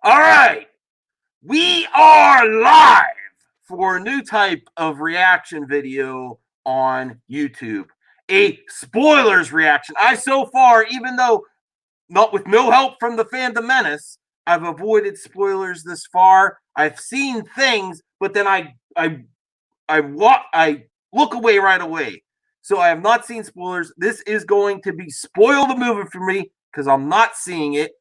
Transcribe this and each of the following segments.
All right. We are live for a new type of reaction video on YouTube. A spoilers reaction. I so far, even though not with no help from the Fandom Menace, I've avoided spoilers this far. I've seen things, but then I look away right away. So I have not seen spoilers. This is going to be spoil the movie for me because I'm not seeing it.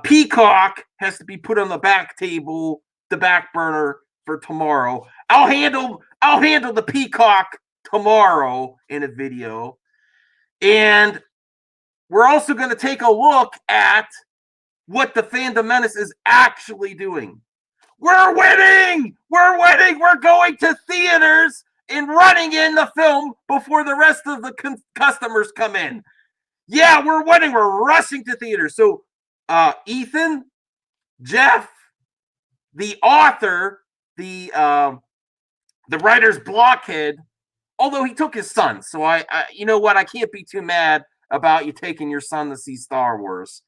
Peacock has to be put on the back table, the back burner for tomorrow. I'll handle the Peacock tomorrow in a video. And we're also going to take a look at what the Fandom Menace is actually doing. We're winning! We're winning! We're going to theaters and running in the film before the rest of the customers come in. Yeah, we're winning. We're rushing to theaters. So, Ethan, Jeff, the author, the writer's blockhead, although he took his son. So I you know what? I can't be too mad about you taking your son to see Star Wars.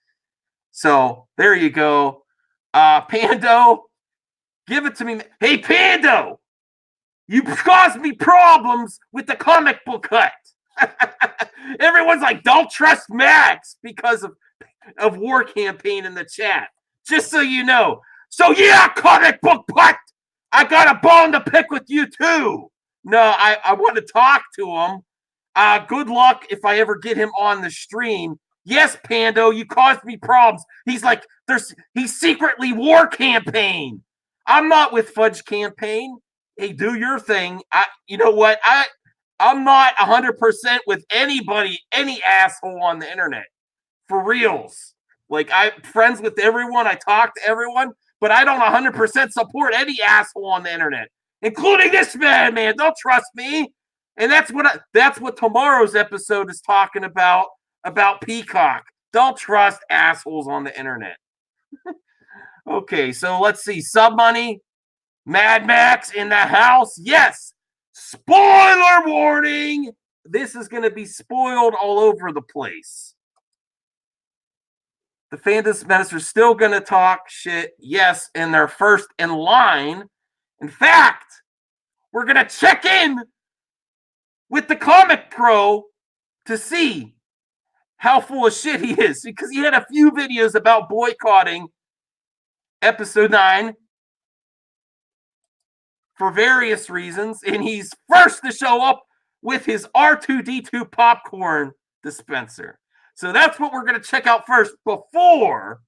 So there you go. Pando, give it to me. Hey, Pando, you caused me problems with the comic book cut. Everyone's like, don't trust Max because of War Campaign in the chat. Just so you know. So yeah, comic book cut. I got a bone to pick with you too. No, I want to talk to him. Good luck if I ever get him on the stream. Yes, Pando, you caused me problems. He's like, he's secretly War Campaign. I'm not with Fudge Campaign. Hey, do your thing. You know what? I'm not 100% with anybody, any asshole on the internet. For reals. Like, I'm friends with everyone. I talk to everyone. But I don't 100% support any asshole on the internet, including this man. Don't trust me. And that's what tomorrow's episode is talking about Peacock. Don't trust assholes on the internet. Okay, so let's see. Sub Money, Mad Max in the house. Yes. Spoiler warning. This is going to be spoiled all over the place. The Fandom Menace are still going to talk shit, yes, and they're first in line. In fact, we're going to check in with the Comic Pro to see how full of shit he is, because he had a few videos about boycotting Episode 9 for various reasons, and he's first to show up with his R2-D2 popcorn dispenser. So that's what we're going to check out first before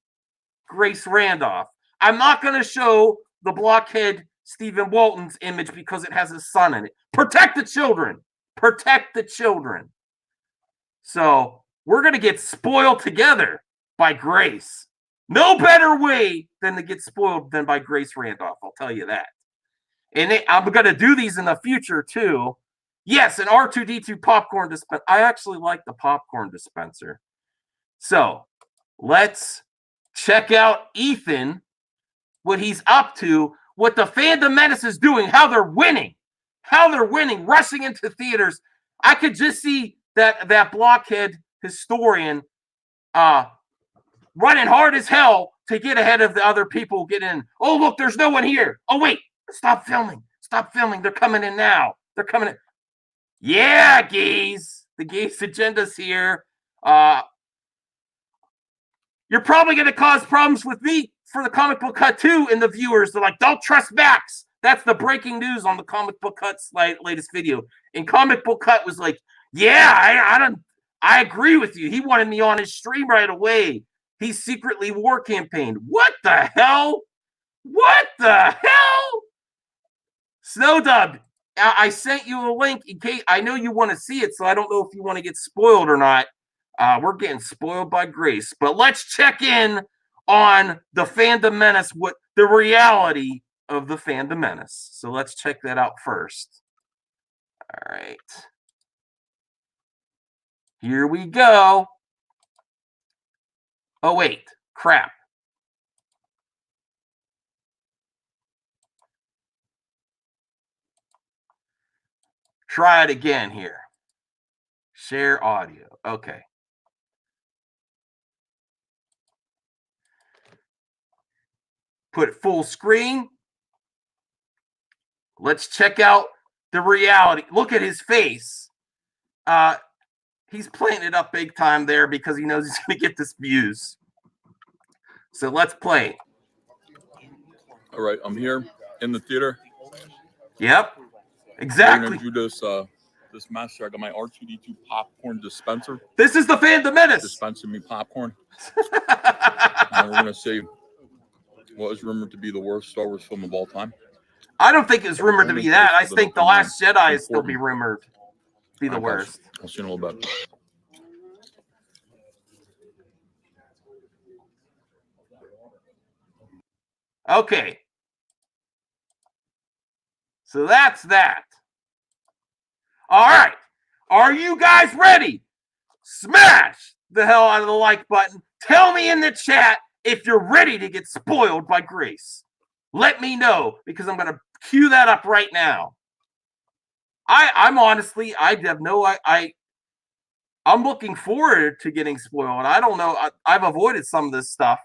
Grace Randolph. I'm not going to show the blockhead Stephen Walton's image because it has his son in it. Protect the children. Protect the children. So we're going to get spoiled together by Grace. No better way than to get spoiled than by Grace Randolph. I'll tell you that. And I'm going to do these in the future too. Yes, an R2-D2 popcorn dispenser. I actually like the popcorn dispenser. So let's check out Ethan, what he's up to, what the Fandom Menace is doing, how they're winning, rushing into theaters. I could just see that blockhead historian running hard as hell to get ahead of the other people get in. Oh, look, there's no one here. Oh, wait, stop filming. They're coming in now. They're coming in. Yeah, gays. The gays agenda's here. You're probably going to cause problems with me for the Comic Book Cut too, and the viewers. They're like, don't trust Max. That's the breaking news on the Comic Book Cut's latest video. And Comic Book Cut was like, yeah, I agree with you. He wanted me on his stream right away. He's secretly War Campaign. What the hell? Snowdub, I sent you a link in case I know you want to see it, so I don't know if you want to get spoiled or not. We're getting spoiled by Grace, but let's check in on the Fandom Menace, what the reality of the Fandom Menace. So let's check that out first. All right. Here we go. Oh, wait. Crap. Try it again here. Share audio. Okay. put full screen. Let's check out the reality. Look at his face. He's playing it up big time there because he knows he's going to get this views. So let's play. All right, I'm here in the theater. Yep, exactly. We're going to do this master. I got my R2D2 popcorn dispenser. This is the Fandom Menace. Dispensing me popcorn. And we're going to see what is rumored to be the worst Star Wars film of all time. I don't think it's rumored to be that. I think The Last Jedi is still be rumored to be the worst. I'll see you in a little bit. Okay. So that's that. All right. Are you guys ready? Smash the hell out of the like button. Tell me in the chat if you're ready to get spoiled by Grace. Let me know, because I'm going to cue that up right now. I'm honestly, I'm looking forward to getting spoiled. I don't know. I've avoided some of this stuff.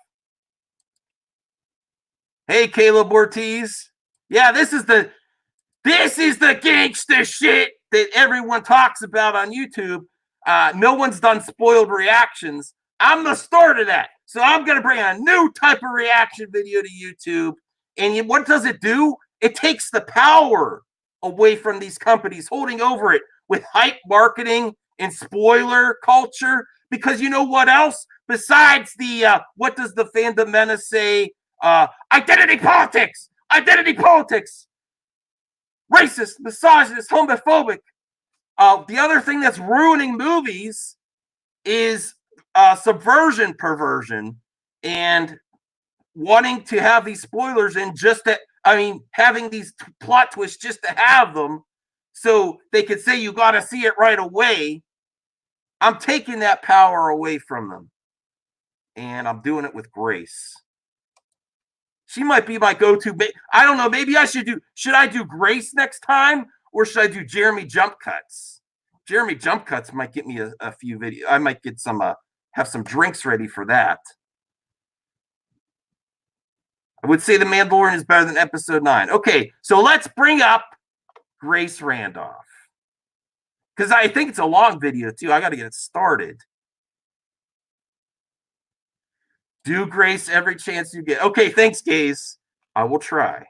Hey, Caleb Ortiz. Yeah, this is the gangster shit that everyone talks about on YouTube. No one's done spoiled reactions. I'm the start of that. So I'm going to bring a new type of reaction video to YouTube. And what does it do? It takes the power away from these companies holding over it with hype marketing and spoiler culture. Because you know what else? Besides the, what does the Fandom Menace say? Identity politics! Identity politics! Racist, misogynist, homophobic. The other thing that's ruining movies is subversion, perversion, and wanting to have these spoilers in having these plot twists just to have them so they could say you got to see it right away. I'm taking that power away from them. And I'm doing it with Grace. She might be my go-to. I don't know. Maybe I should I do Grace next time, or should I do Jeremy Jump Cuts? Jeremy Jump Cuts might get me a few videos. I might get some, have some drinks ready for that. I would say The Mandalorian is better than Episode 9. Okay, so let's bring up Grace Randolph. Because I think it's a long video, too. I got to get it started. Do Grace every chance you get. Okay, thanks, Gaze. I will try.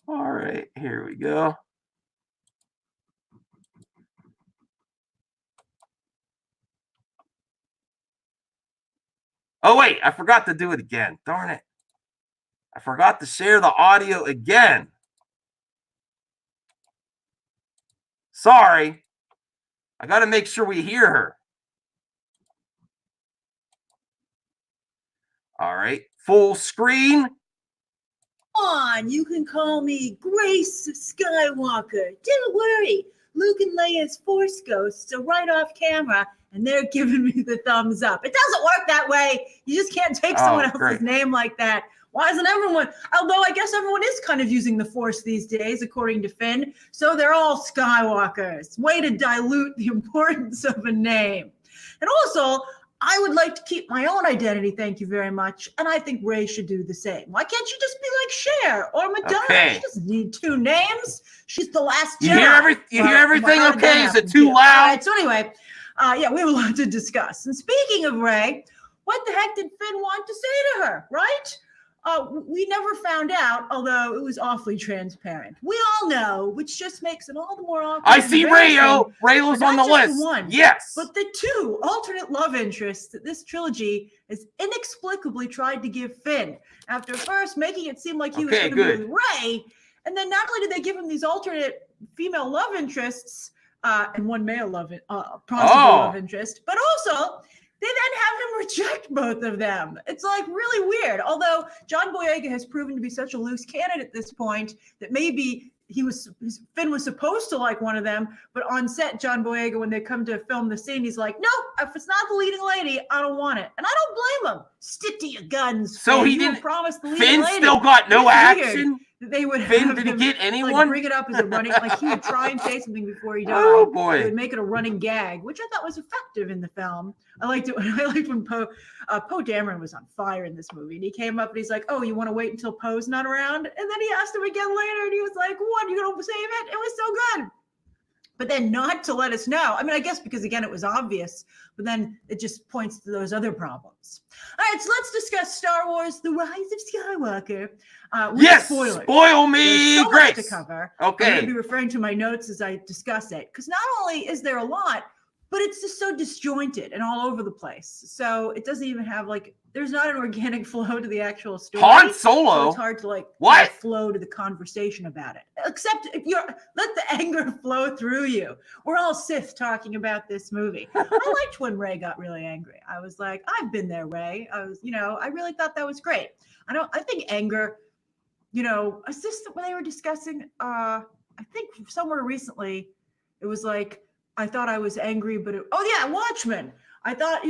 All right, here we go. Oh, wait, I forgot to do it again. Darn it. I forgot to share the audio again. Sorry. I got to make sure we hear her. All right, full screen. On, you can call me Grace Skywalker. Don't worry, Luke and Leia's Force ghosts are right off camera, and they're giving me the thumbs up. It doesn't work that way. You just can't take someone else's name like that. Why isn't everyone? Although I guess everyone is kind of using the Force these days, according to Finn. So they're all Skywalkers. Way to dilute the importance of a name. And also, I would like to keep my own identity, thank you very much. And I think Rey should do the same. Why can't she just be like Cher or Madonna? Okay. She doesn't need two names. She's the last Jedi. You hear everything okay? Is it too loud? All right, so anyway, yeah, we have a lot to discuss. And speaking of Rey, what the heck did Finn want to say to her, right? We never found out, although it was awfully transparent. We all know, which just makes it all the more awkward. I see Rayo. Rayo's on the list. One, yes. But the two alternate love interests that this trilogy has inexplicably tried to give Finn, after first making it seem like he was going to be with Rey, and then not only did they give him these alternate female love interests, and one male love interest, but also they then have him reject both of them. It's like really weird. Although John Boyega has proven to be such a loose cannon at this point that maybe Finn was supposed to like one of them, but on set, John Boyega, when they come to film the scene, he's like, "No, if it's not the leading lady, I don't want it." And I don't blame him. Stick to your guns. So Finn. he didn't promise the leading Finn lady. still got no action. they would Finn, have did he him, get like, anyone? bring it up as a running, like he would try and say something before he died. Oh boy! They would make it a running gag, which I thought was effective in the film. I liked it. I liked when Poe Dameron was on fire in this movie, and he came up and he's like, "Oh, you want to wait until Poe's not around?" And then he asked him again later, and he was like, "What? You gonna save it?" It was so good. But then not to let us know. I mean, I guess because again, it was obvious, but then it just points to those other problems. All right, so let's discuss Star Wars: The Rise of Skywalker. Yes, spoilers. spoil me, There's so Grace. much to cover. Okay. I'm going to be referring to my notes as I discuss it, because not only is there a lot, but it's just so disjointed and all over the place. So it doesn't even have there's not an organic flow to the actual story. Han So Solo. it's hard to What? flow to the conversation about it. Except if you're let the anger flow through you. We're all Sith talking about this movie. I liked when Rey got really angry. I was like, I've been there, Rey. I really thought that was great. I think anger, is this when they were discussing? I think somewhere recently, it was like I thought I was angry, but Watchmen. I thought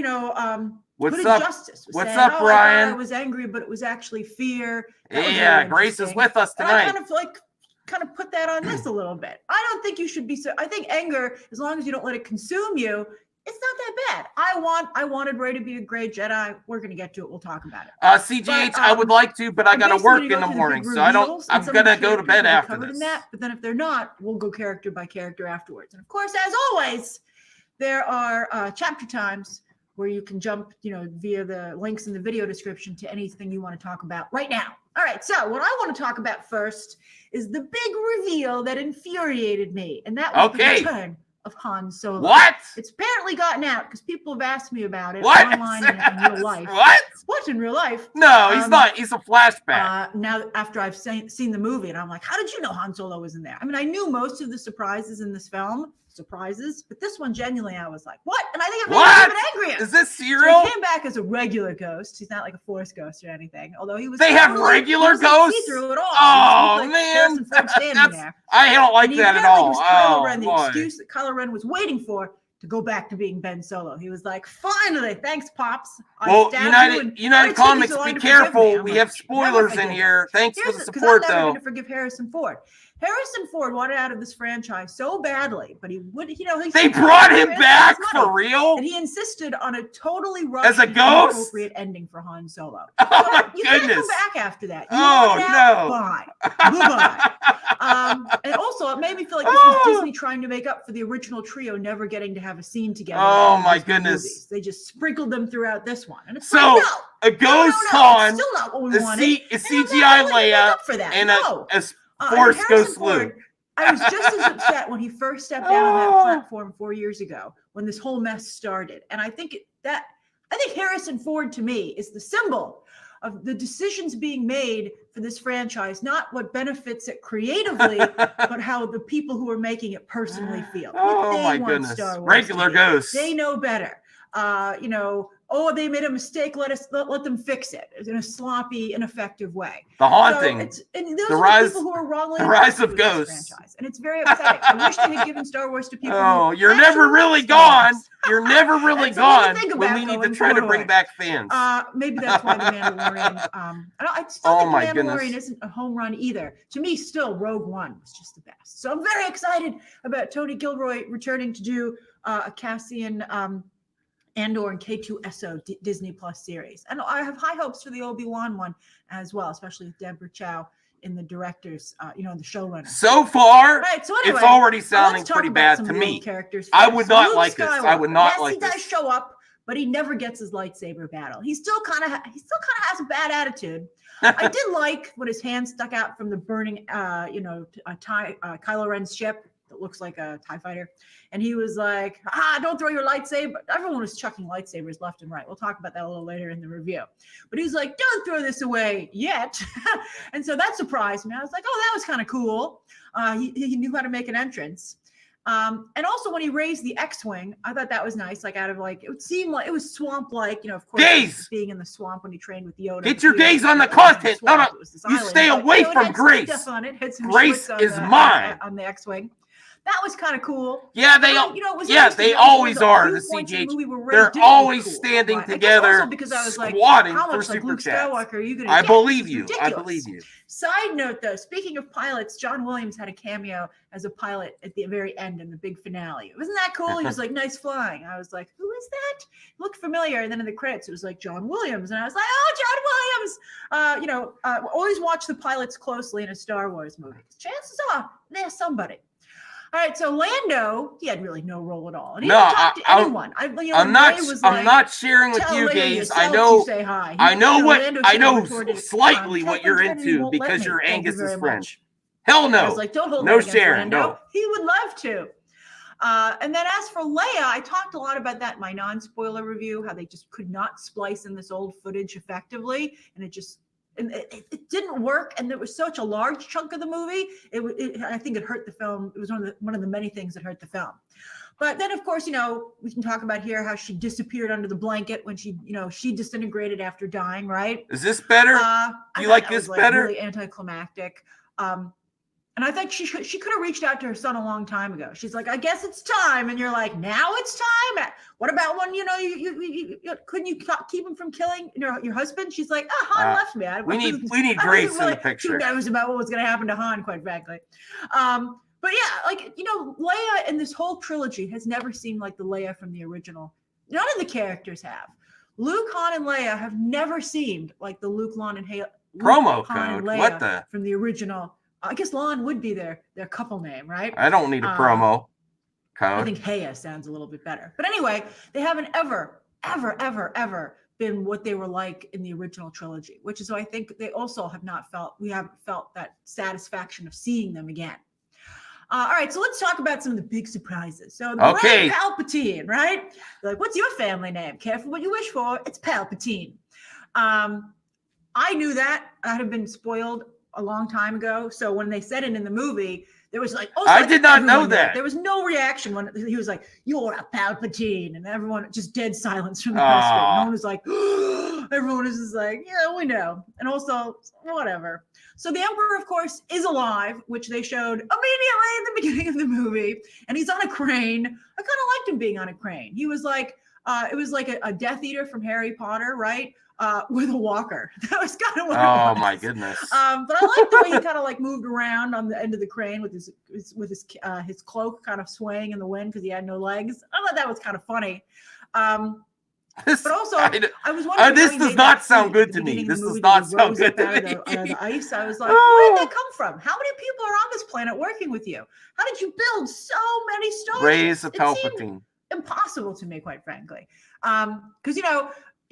What's up? Justice was What's saying, up, Ryan? I was angry, but it was actually fear. That was Yeah, really Grace is interesting. with us And I tonight. kind of put that on this a little bit. I don't think you should be I think anger, as long as you don't let it consume you, it's not that bad. I wanted Rey to be a great Jedi. We're gonna get to it. We'll talk about it. CGH, I would like to, but I gotta basically work when you in the go through morning, big so I don't. reveals, and I'm some of the gonna go to characters bed will be after covered in this. that, but then if they're not, we'll go character by character afterwards. And of course, as always, there are chapter times where you can jump, via the links in the video description to anything you want to talk about right now. All right, so what I want to talk about first is the big reveal that infuriated me, and that was the return of Han Solo. What? It's apparently gotten out because people have asked me about it What? online and in real life. What in real life? No, he's not. He's a flashback. Now, after I've seen the movie, and I'm like, how did you know Han Solo was in there? I mean, I knew most of the surprises in this film, but this one genuinely, I was like, what? And I think it made me even angrier. Is this serial? So he came back as a regular ghost. He's not like a Force ghost or anything, although he was. They have regular ghosts? See through it all. Oh, man. man. There. I don't like that at all. Was Kylo Ren, the boy. excuse that Kylo Ren was waiting for to go back to being Ben Solo. He was like, finally, thanks, Pops. Well, United Comics, be careful. We have spoilers in here. Thanks for the support, I'm never though. going to forgive Harrison Ford. Harrison Ford wanted out of this franchise so badly, but he would, they brought him back for real? And he insisted on a totally rushed, as a ghost, inappropriate ending for Han Solo. Oh so my you goodness! Can't come back after that. You no! Bye, bye. And also, it made me feel like this was Disney trying to make up for the original trio never getting to have a scene together. Oh my goodness! Movies. They just sprinkled them throughout this one, and it's so like, a ghost Han, still not what we wanted. a CGI Leia, and a Force Ghost Luke. I was just as upset when he first stepped down on that platform 4 years ago when this whole mess started. And I think Harrison Ford to me is the symbol of the decisions being made for this franchise, not what benefits it creatively, but how the people who are making it personally feel. Oh my goodness! Regular ghosts. They know better. They made a mistake. Let them fix it in a sloppy, ineffective way. The haunting. So the rise of ghosts. Franchise, and it's very upsetting. I wish they had given Star Wars to people. Oh, you're never really gone. You're never really gone when we need to try to bring back fans. Maybe that's why The Mandalorian. I still think The Mandalorian isn't a home run either. To me, still Rogue One was just the best. So I'm very excited about Tony Gilroy returning to do a Cassian. Andor and K2SO Disney Plus series. And I have high hopes for the Obi-Wan one as well, especially with Deborah Chow in the directors, the showrunner. So far, right, so anyway, it's already sounding pretty bad to me. I would not like this. I would not like this. He does show up, but he never gets his lightsaber battle. He still kind of has a bad attitude. I did like when his hand stuck out from the burning, Kylo Ren's ship. That looks like a TIE fighter. And he was like, don't throw your lightsaber. Everyone was chucking lightsabers left and right. We'll talk about that a little later in the review. But he was like, don't throw this away yet. And so that surprised me. I was like, that was kind of cool. He knew how to make an entrance. And also when he raised the X-Wing, I thought that was nice. Like it would seem like it was swamp-like, of course, being in the swamp when he trained with Yoda. Get your gaze on the content. You stay away from Grace. Grace is mine. On the X-Wing. That was kind of cool. Yeah, they always are. The CGH, they're always standing together, Also because I was like, squatting how for much like super Luke chats. Skywalker are you going to I get? believe you. Ridiculous. I believe you. Side note, though, speaking of pilots, John Williams had a cameo as a pilot at the very end in the big finale. Wasn't that cool? He was like, nice flying. I was like, who is that? He looked familiar. And then in the credits, it was like John Williams. And I was like, oh, John Williams. Always watch the pilots closely in a Star Wars movie. Chances are there's somebody. All right, so Lando, he had really no role at all, and he didn't talk to anyone. I'm not sharing with you guys. I know slightly what you're into because you're Angus's friend. Hell no. I was like, don't hold no that sharing. Lando. No. He would love to. And then as for Leia, I talked a lot about that in my non-spoiler review, how they just could not splice in this old footage effectively, and it didn't work, and there was such a large chunk of the movie. I think it hurt the film. It was one of the many things that hurt the film. But then, of course, we can talk about here how she disappeared under the blanket when she disintegrated after dying. Right? Is this better? Do you like this better? Really anticlimactic. And I think she could have reached out to her son a long time ago. She's like, I guess it's time. And you're like, now it's time? What about when, you couldn't you keep him from killing your husband? She's like, Han left me. We need Grace in the picture. That was about what was going to happen to Han, quite frankly. But yeah, Leia in this whole trilogy has never seemed like the Leia from the original. None of the characters have. Luke, Han, and Leia have never seemed like the Luke, Han, and promo code. What the? From the original. I guess Lon would be their couple name, right? I don't need a promo code. I think Heya sounds a little bit better. But anyway, they haven't ever been what they were like in the original trilogy, which is why I think they also we haven't felt that satisfaction of seeing them again. All right, so let's talk about some of the big surprises. So the Ray Palpatine, right? They're like, what's your family name? Careful what you wish for. It's Palpatine. I knew that. I had been spoiled a long time ago. So when they said it in the movie, there was I did not know that. There was no reaction when he was like, you're a Palpatine. And everyone just dead silence from the press screen. No one was like, everyone was just like, yeah, we know. And also, whatever. So the Emperor, of course, is alive, which they showed immediately at the beginning of the movie. And he's on a crane. I kind of liked him being on a crane. He was like, it was like a Death Eater from Harry Potter, right? With a walker. That was kind of what it was. Oh my goodness. But I liked the way he kind of moved around on the end of the crane with his cloak kind of swaying in the wind because he had no legs. I thought that was kind of funny. But also, I was wondering. This does not sound good to me. This does not sound good to me. Out of the ice. I was like, where did that come from? How many people are on this planet working with you? How did you build so many stars? Raise a Palpatine. Impossible to me, quite frankly. Because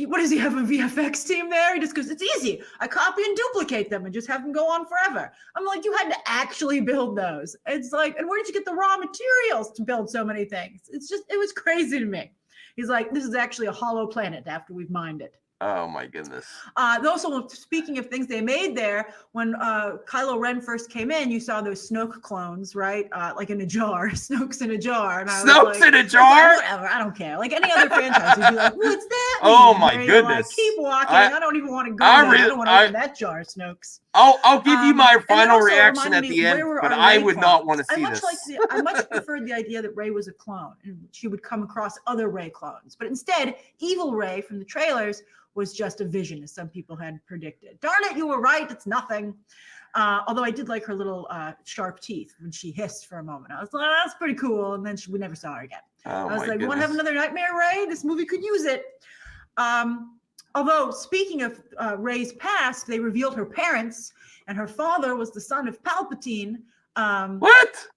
what does he have, a VFX team there? He just goes, it's easy. I copy and duplicate them and just have them go on forever. I'm like, you had to actually build those. It's like, and where did you get the raw materials to build so many things? It was crazy to me. He's like, this is actually a hollow planet after we've mined it. Oh my goodness. Also, speaking of things they made there, when Kylo Ren first came in, you saw those Snoke clones, right? Like in a jar, Snoke's in a jar. And Snoke's in a jar? Whatever, I don't care. Like any other franchise, you'd be like, what's that? Oh my goodness. Keep walking. I don't even want to go there. I don't want to open that jar, Snokes. I'll give you my final reaction at the end, but I would not want to see this. I much preferred the idea that Rey was a clone and she would come across other Rey clones. But instead, evil Rey from the trailers was just a vision, as some people had predicted. Darn it, you were right. It's nothing. Although I did like her little sharp teeth when she hissed for a moment. I was like, that's pretty cool. And then we never saw her again. I was like, you want to have another nightmare, Rey? This movie could use it. Although, speaking of Rey's past, they revealed her parents, and her father was the son of Palpatine. What?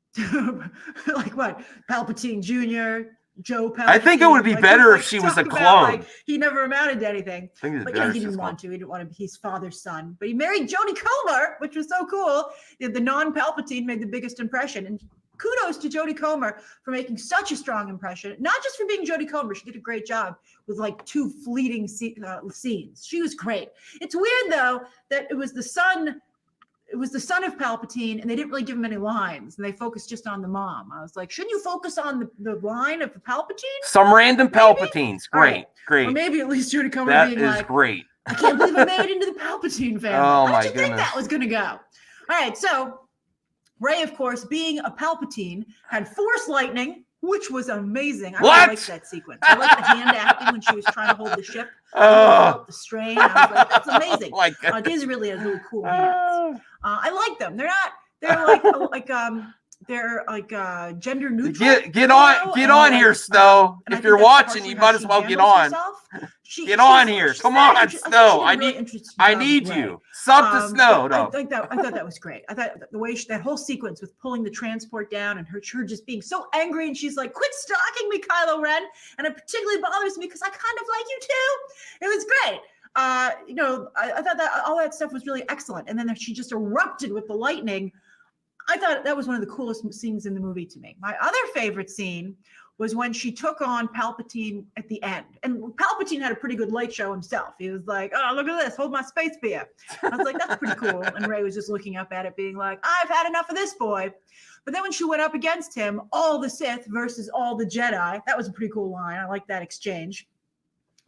Like what? Palpatine Jr., Joe Palpatine. I think it would be better if she was a clone. He never amounted to anything. But yeah, he didn't want to. He didn't want to be his father's son. But he married Jodie Comer, which was so cool. The non-Palpatine made the biggest impression. And kudos to Jodie Comer for making such a strong impression. Not just for being Jodie Comer. She did a great job with like 2 fleeting scenes. She was great. It's weird, though, that it was the son of Palpatine, and they didn't really give him any lines, and they focused just on the mom. I was like, shouldn't you focus on the line of the Palpatine? Some random Palpatines. Great. Or maybe at least Jodie Comer being like, great. I can't believe I made it into the Palpatine family. Oh, How did you think that was going to go? All right, so Rey, of course, being a Palpatine, had Force lightning, which was amazing. I What? really liked that sequence. I liked the hand acting when she was trying to hold the ship. I felt the strain. I was like, that's amazing. Daisy Ridley has really cool hands. I like them. They're gender neutral. Get on here, Snow. If you're watching, you might as well get on. Get on here. Come on, Snow. I need you. Sub to Snow. I thought that was great. I thought the way that whole sequence with pulling the transport down and her just being so angry, and she's like, "Quit stalking me, Kylo Ren," and it particularly bothers me because I kind of like you too. It was great. I thought that all that stuff was really excellent, and then she just erupted with the lightning. I thought that was one of the coolest scenes in the movie to me. My other favorite scene was when she took on Palpatine at the end. And Palpatine had a pretty good light show himself. He was like, "Oh, look at this, hold my space beer." I was like, that's pretty cool. And Rey was just looking up at it being like, "I've had enough of this boy." But then when she went up against him, all the Sith versus all the Jedi, that was a pretty cool line. I like that exchange.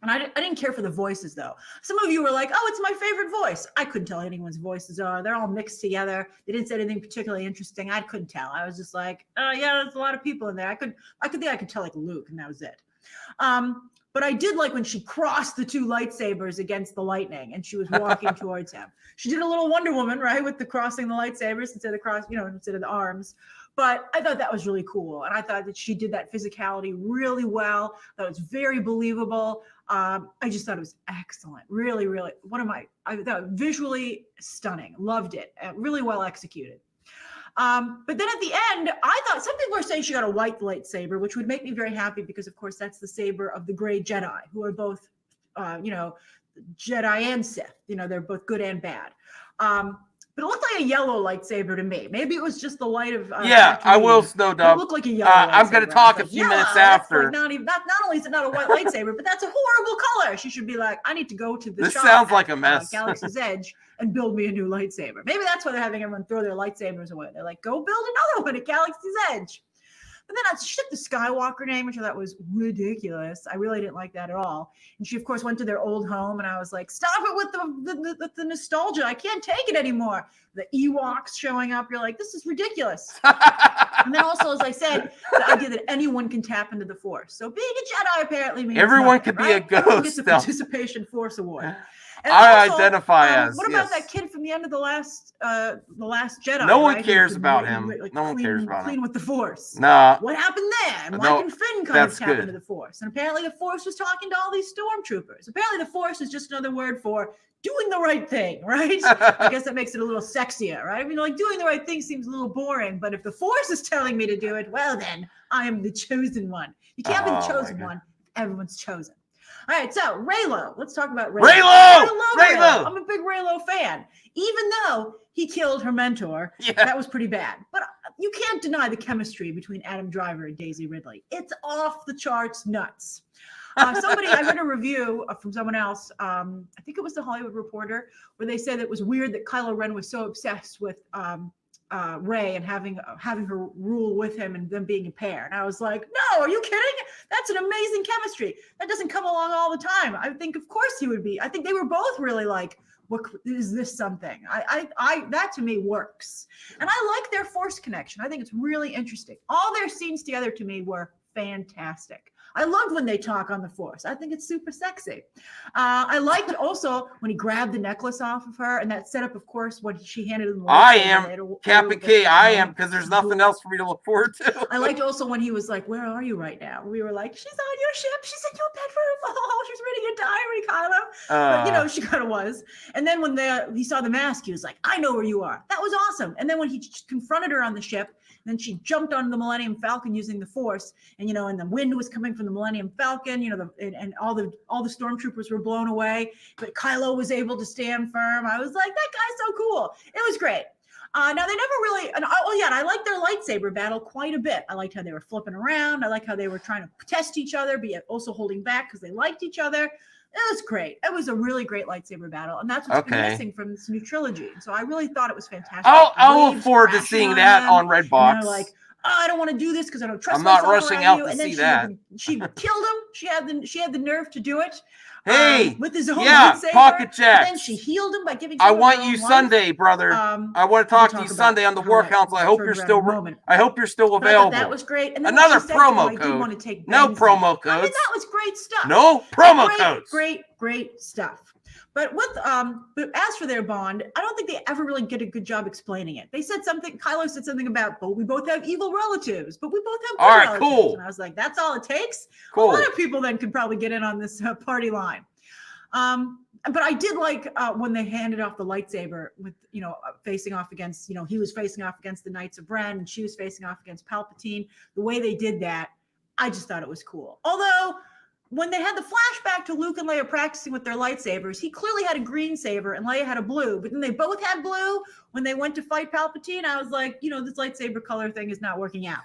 And I didn't care for the voices, though. Some of you were like, "Oh, it's my favorite voice." I couldn't tell anyone's voices are. They're all mixed together. They didn't say anything particularly interesting. I couldn't tell. I was just like, "Oh, yeah, there's a lot of people in there." I could tell like Luke, and that was it. But I did like when she crossed the two lightsabers against the lightning, and she was walking towards him. She did a little Wonder Woman, right, with the crossing the lightsabers instead of the arms. But I thought that was really cool. And I thought that she did that physicality really well. That was very believable. I just thought it was excellent. Really, really, I thought visually stunning. Loved it. Really well executed. But then at the end, I thought some people were saying she got a white lightsaber, which would make me very happy because, of course, that's the saber of the gray Jedi, who are both, Jedi and Sith. They're both good and bad. But it looked like a yellow lightsaber to me. Maybe it was just the light of. I will, Snow Dub. It looked like a yellow. I'm going to talk a few minutes after. Not only is it not a white lightsaber, but that's a horrible color. She should be like, "I need to go to the This shop sounds like a mess. Galaxy's Edge and build me a new lightsaber." Maybe that's why they're having everyone throw their lightsabers away. They're like, "Go build another one at Galaxy's Edge." But then she took the Skywalker name, which I thought was ridiculous. I really didn't like that at all. And she, of course, went to their old home, and I was like, "Stop it with the nostalgia. I can't take it anymore." The Ewoks showing up, you're like, "This is ridiculous." And then also, as I said, the idea that anyone can tap into the Force. So being a Jedi apparently means everyone nothing, could be a ghost. Everyone gets a participation Force award. And I identify as. What about that kid from the end of the last Jedi? No one cares about him. No one cares about him. Clean with the Force. Nah. What happened there? And why can Finn kind of tap good. into the Force? And apparently the Force was talking to all these stormtroopers. Apparently the Force is just another word for doing the right thing, right? I guess that makes it a little sexier, right? I mean, like, doing the right thing seems a little boring, but if the Force is telling me to do it, well, then I am the chosen one. You can't be the chosen one. Everyone's chosen. All right, so Reylo. Let's talk about Reylo. Reylo! I'm a big Reylo fan. Even though he killed her mentor, that was pretty bad. But you can't deny the chemistry between Adam Driver and Daisy Ridley. It's off the charts nuts. I read a review from someone else, I think it was the Hollywood Reporter, where they said it was weird that Kylo Ren was so obsessed with Rey and having her rule with him and them being a pair. And I was like, "No, are you kidding? That's an amazing chemistry. That doesn't come along all the time." I think, of course, he would be. I think they were both really like, "What is this something?" That to me works. And I like their Force connection. I think it's really interesting. All their scenes together to me were fantastic. I love when they talk on the Force. I think it's super sexy. I liked also when he grabbed the necklace off of her, and that setup, of course, when she handed him the I am Kappa K. I am, because there's nothing else for me to look forward to. I liked also when he was like, "Where are you right now?" We were like, "She's on your ship. She's in your bedroom. Oh, she's reading a diary, Kylo." But, she kind of was. And then when he saw the mask, he was like, "I know where you are." That was awesome. And then when he confronted her on the ship, then she jumped on the Millennium Falcon using the Force, and and the wind was coming from the Millennium Falcon, and all the stormtroopers were blown away, but Kylo was able to stand firm. I was like, that guy's so cool. It was great. Now they never really, and I liked their lightsaber battle quite a bit. I liked how they were flipping around. I liked how they were trying to test each other, but yet also holding back because they liked each other. It was great. It was a really great lightsaber battle, and that's what's been missing from this new trilogy. So I really thought it was fantastic. I'll look forward to seeing that on Redbox. Like, "Oh, I don't want to do this because I don't trust I'm not myself rushing around out you." to And then see that. she killed him. She had the nerve to do it. Hey, with his own lightsaber. pocket jacks. And then she healed him by giving. I want you Sunday, brother. I want to talk to you Sunday on the War Council. I hope you're still. I hope you're still available. That was great. And then another promo code. Want to take no promo codes. I mean, that was great stuff. No promo codes. Great stuff. But but as for their bond, I don't think they ever really get a good job explaining it. They said something. Kylo said something about, but we both have evil relatives, but we both have good relatives. Cool. And I was like, that's all it takes. Cool. A lot of people then could probably get in on this party line. But I did like when they handed off the lightsaber with, facing off against, he was facing off against the Knights of Ren and she was facing off against Palpatine. The way they did that, I just thought it was cool. Although when they had the flashback to Luke and Leia practicing with their lightsabers, he clearly had a green saber and Leia had a blue, but then they both had blue when they went to fight Palpatine. I was like, this lightsaber color thing is not working out.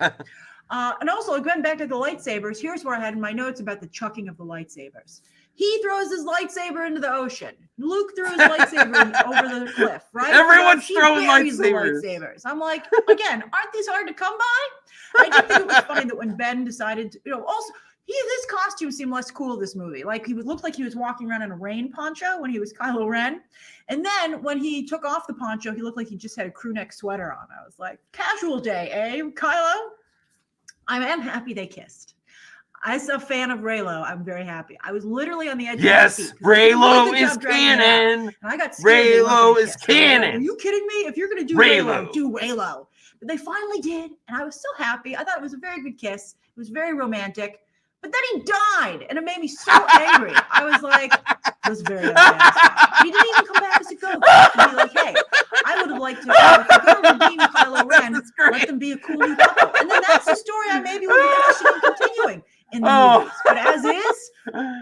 And also, going back to the lightsabers, here's where I had in my notes about the chucking of the lightsabers. He throws his lightsaber into the ocean. Luke threw his lightsaber over the cliff, right? Everyone's throwing lightsabers. I'm like, again, aren't these hard to come by? I did think it was funny that when Ben decided to, also, his costume seemed less cool this movie. Like he looked like he was walking around in a rain poncho when he was Kylo Ren. And then when he took off the poncho, he looked like he just had a crew neck sweater on. I was like, casual day, eh, Kylo? I am happy they kissed. As a fan of Reylo, I'm very happy. I was literally on the edge of my seat. Yes, Reylo is canon. And I got scared. Reylo is canon. Are you kidding me? If you're going to do Reylo, do Reylo. But they finally did, and I was so happy. I thought it was a very good kiss. It was very romantic. But then he died, and it made me so angry. I was like, it was very unsatisfying. He didn't even come back as a ghost to be like, hey, I would have liked to, if you're going to redeem Kylo Ren, let them be a cool new couple. And then that's the story I maybe would be interested in continuing in the movies. But as is,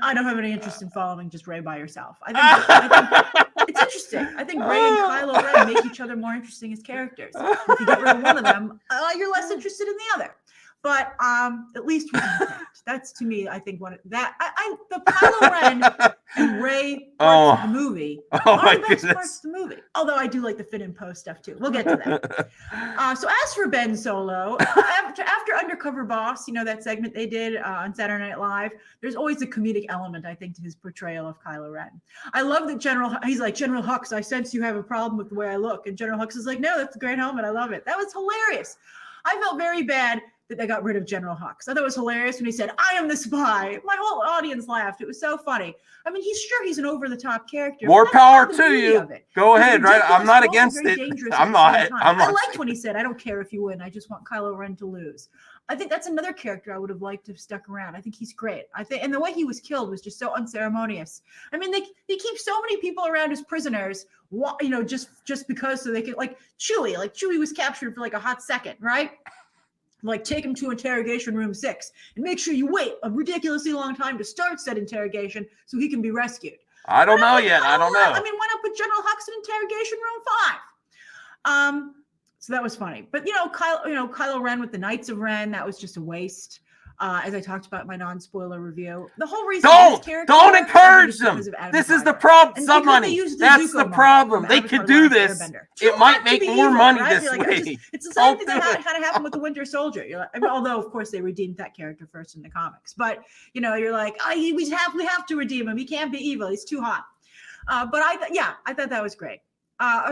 I don't have any interest in following just Rey by herself. I think it's interesting. I think Rey and Kylo Ren make each other more interesting as characters. If you get rid of one of them, you're less interested in the other. But at least with that, that's to me, I think the Kylo Ren and Rey parts of the movie are the best parts of the movie. Although I do like the Finn and Poe stuff too. We'll get to that. So as for Ben Solo, after Undercover Boss, that segment they did on Saturday Night Live, there's always a comedic element, I think, to his portrayal of Kylo Ren. I love that he's like, General Hux, I sense you have a problem with the way I look. And General Hux is like, no, that's a great helmet. I love it. That was hilarious. I felt very bad that they got rid of General Hux. I thought it was hilarious when he said, I am the spy. My whole audience laughed. It was so funny. I mean, he's an over-the-top character. More power to you. Go ahead, right? I'm not against it. I'm not. I liked when he said, I don't care if you win. I just want Kylo Ren to lose. I think that's another character I would have liked to have stuck around. I think he's great. And the way he was killed was just so unceremonious. I mean, they keep so many people around as prisoners, just because so they could, like Chewie. Like Chewie was captured for like a hot second, right? Like take him to interrogation room 6 and make sure you wait a ridiculously long time to start said interrogation so he can be rescued. I don't know yet. I don't know. I mean, why not put General Hux in interrogation room 5? So that was funny. But Kylo Ren with the Knights of Ren, that was just a waste. As I talked about in my non-spoiler review, the whole reason don't encourage them. This is the problem. Some money. That's the problem. They could do this. It might make more money this way. It's the same thing that kind of happened with the Winter Soldier. Although of course they redeemed that character first in the comics, but you're like, we have to redeem him. He can't be evil. He's too hot. But I thought that was great.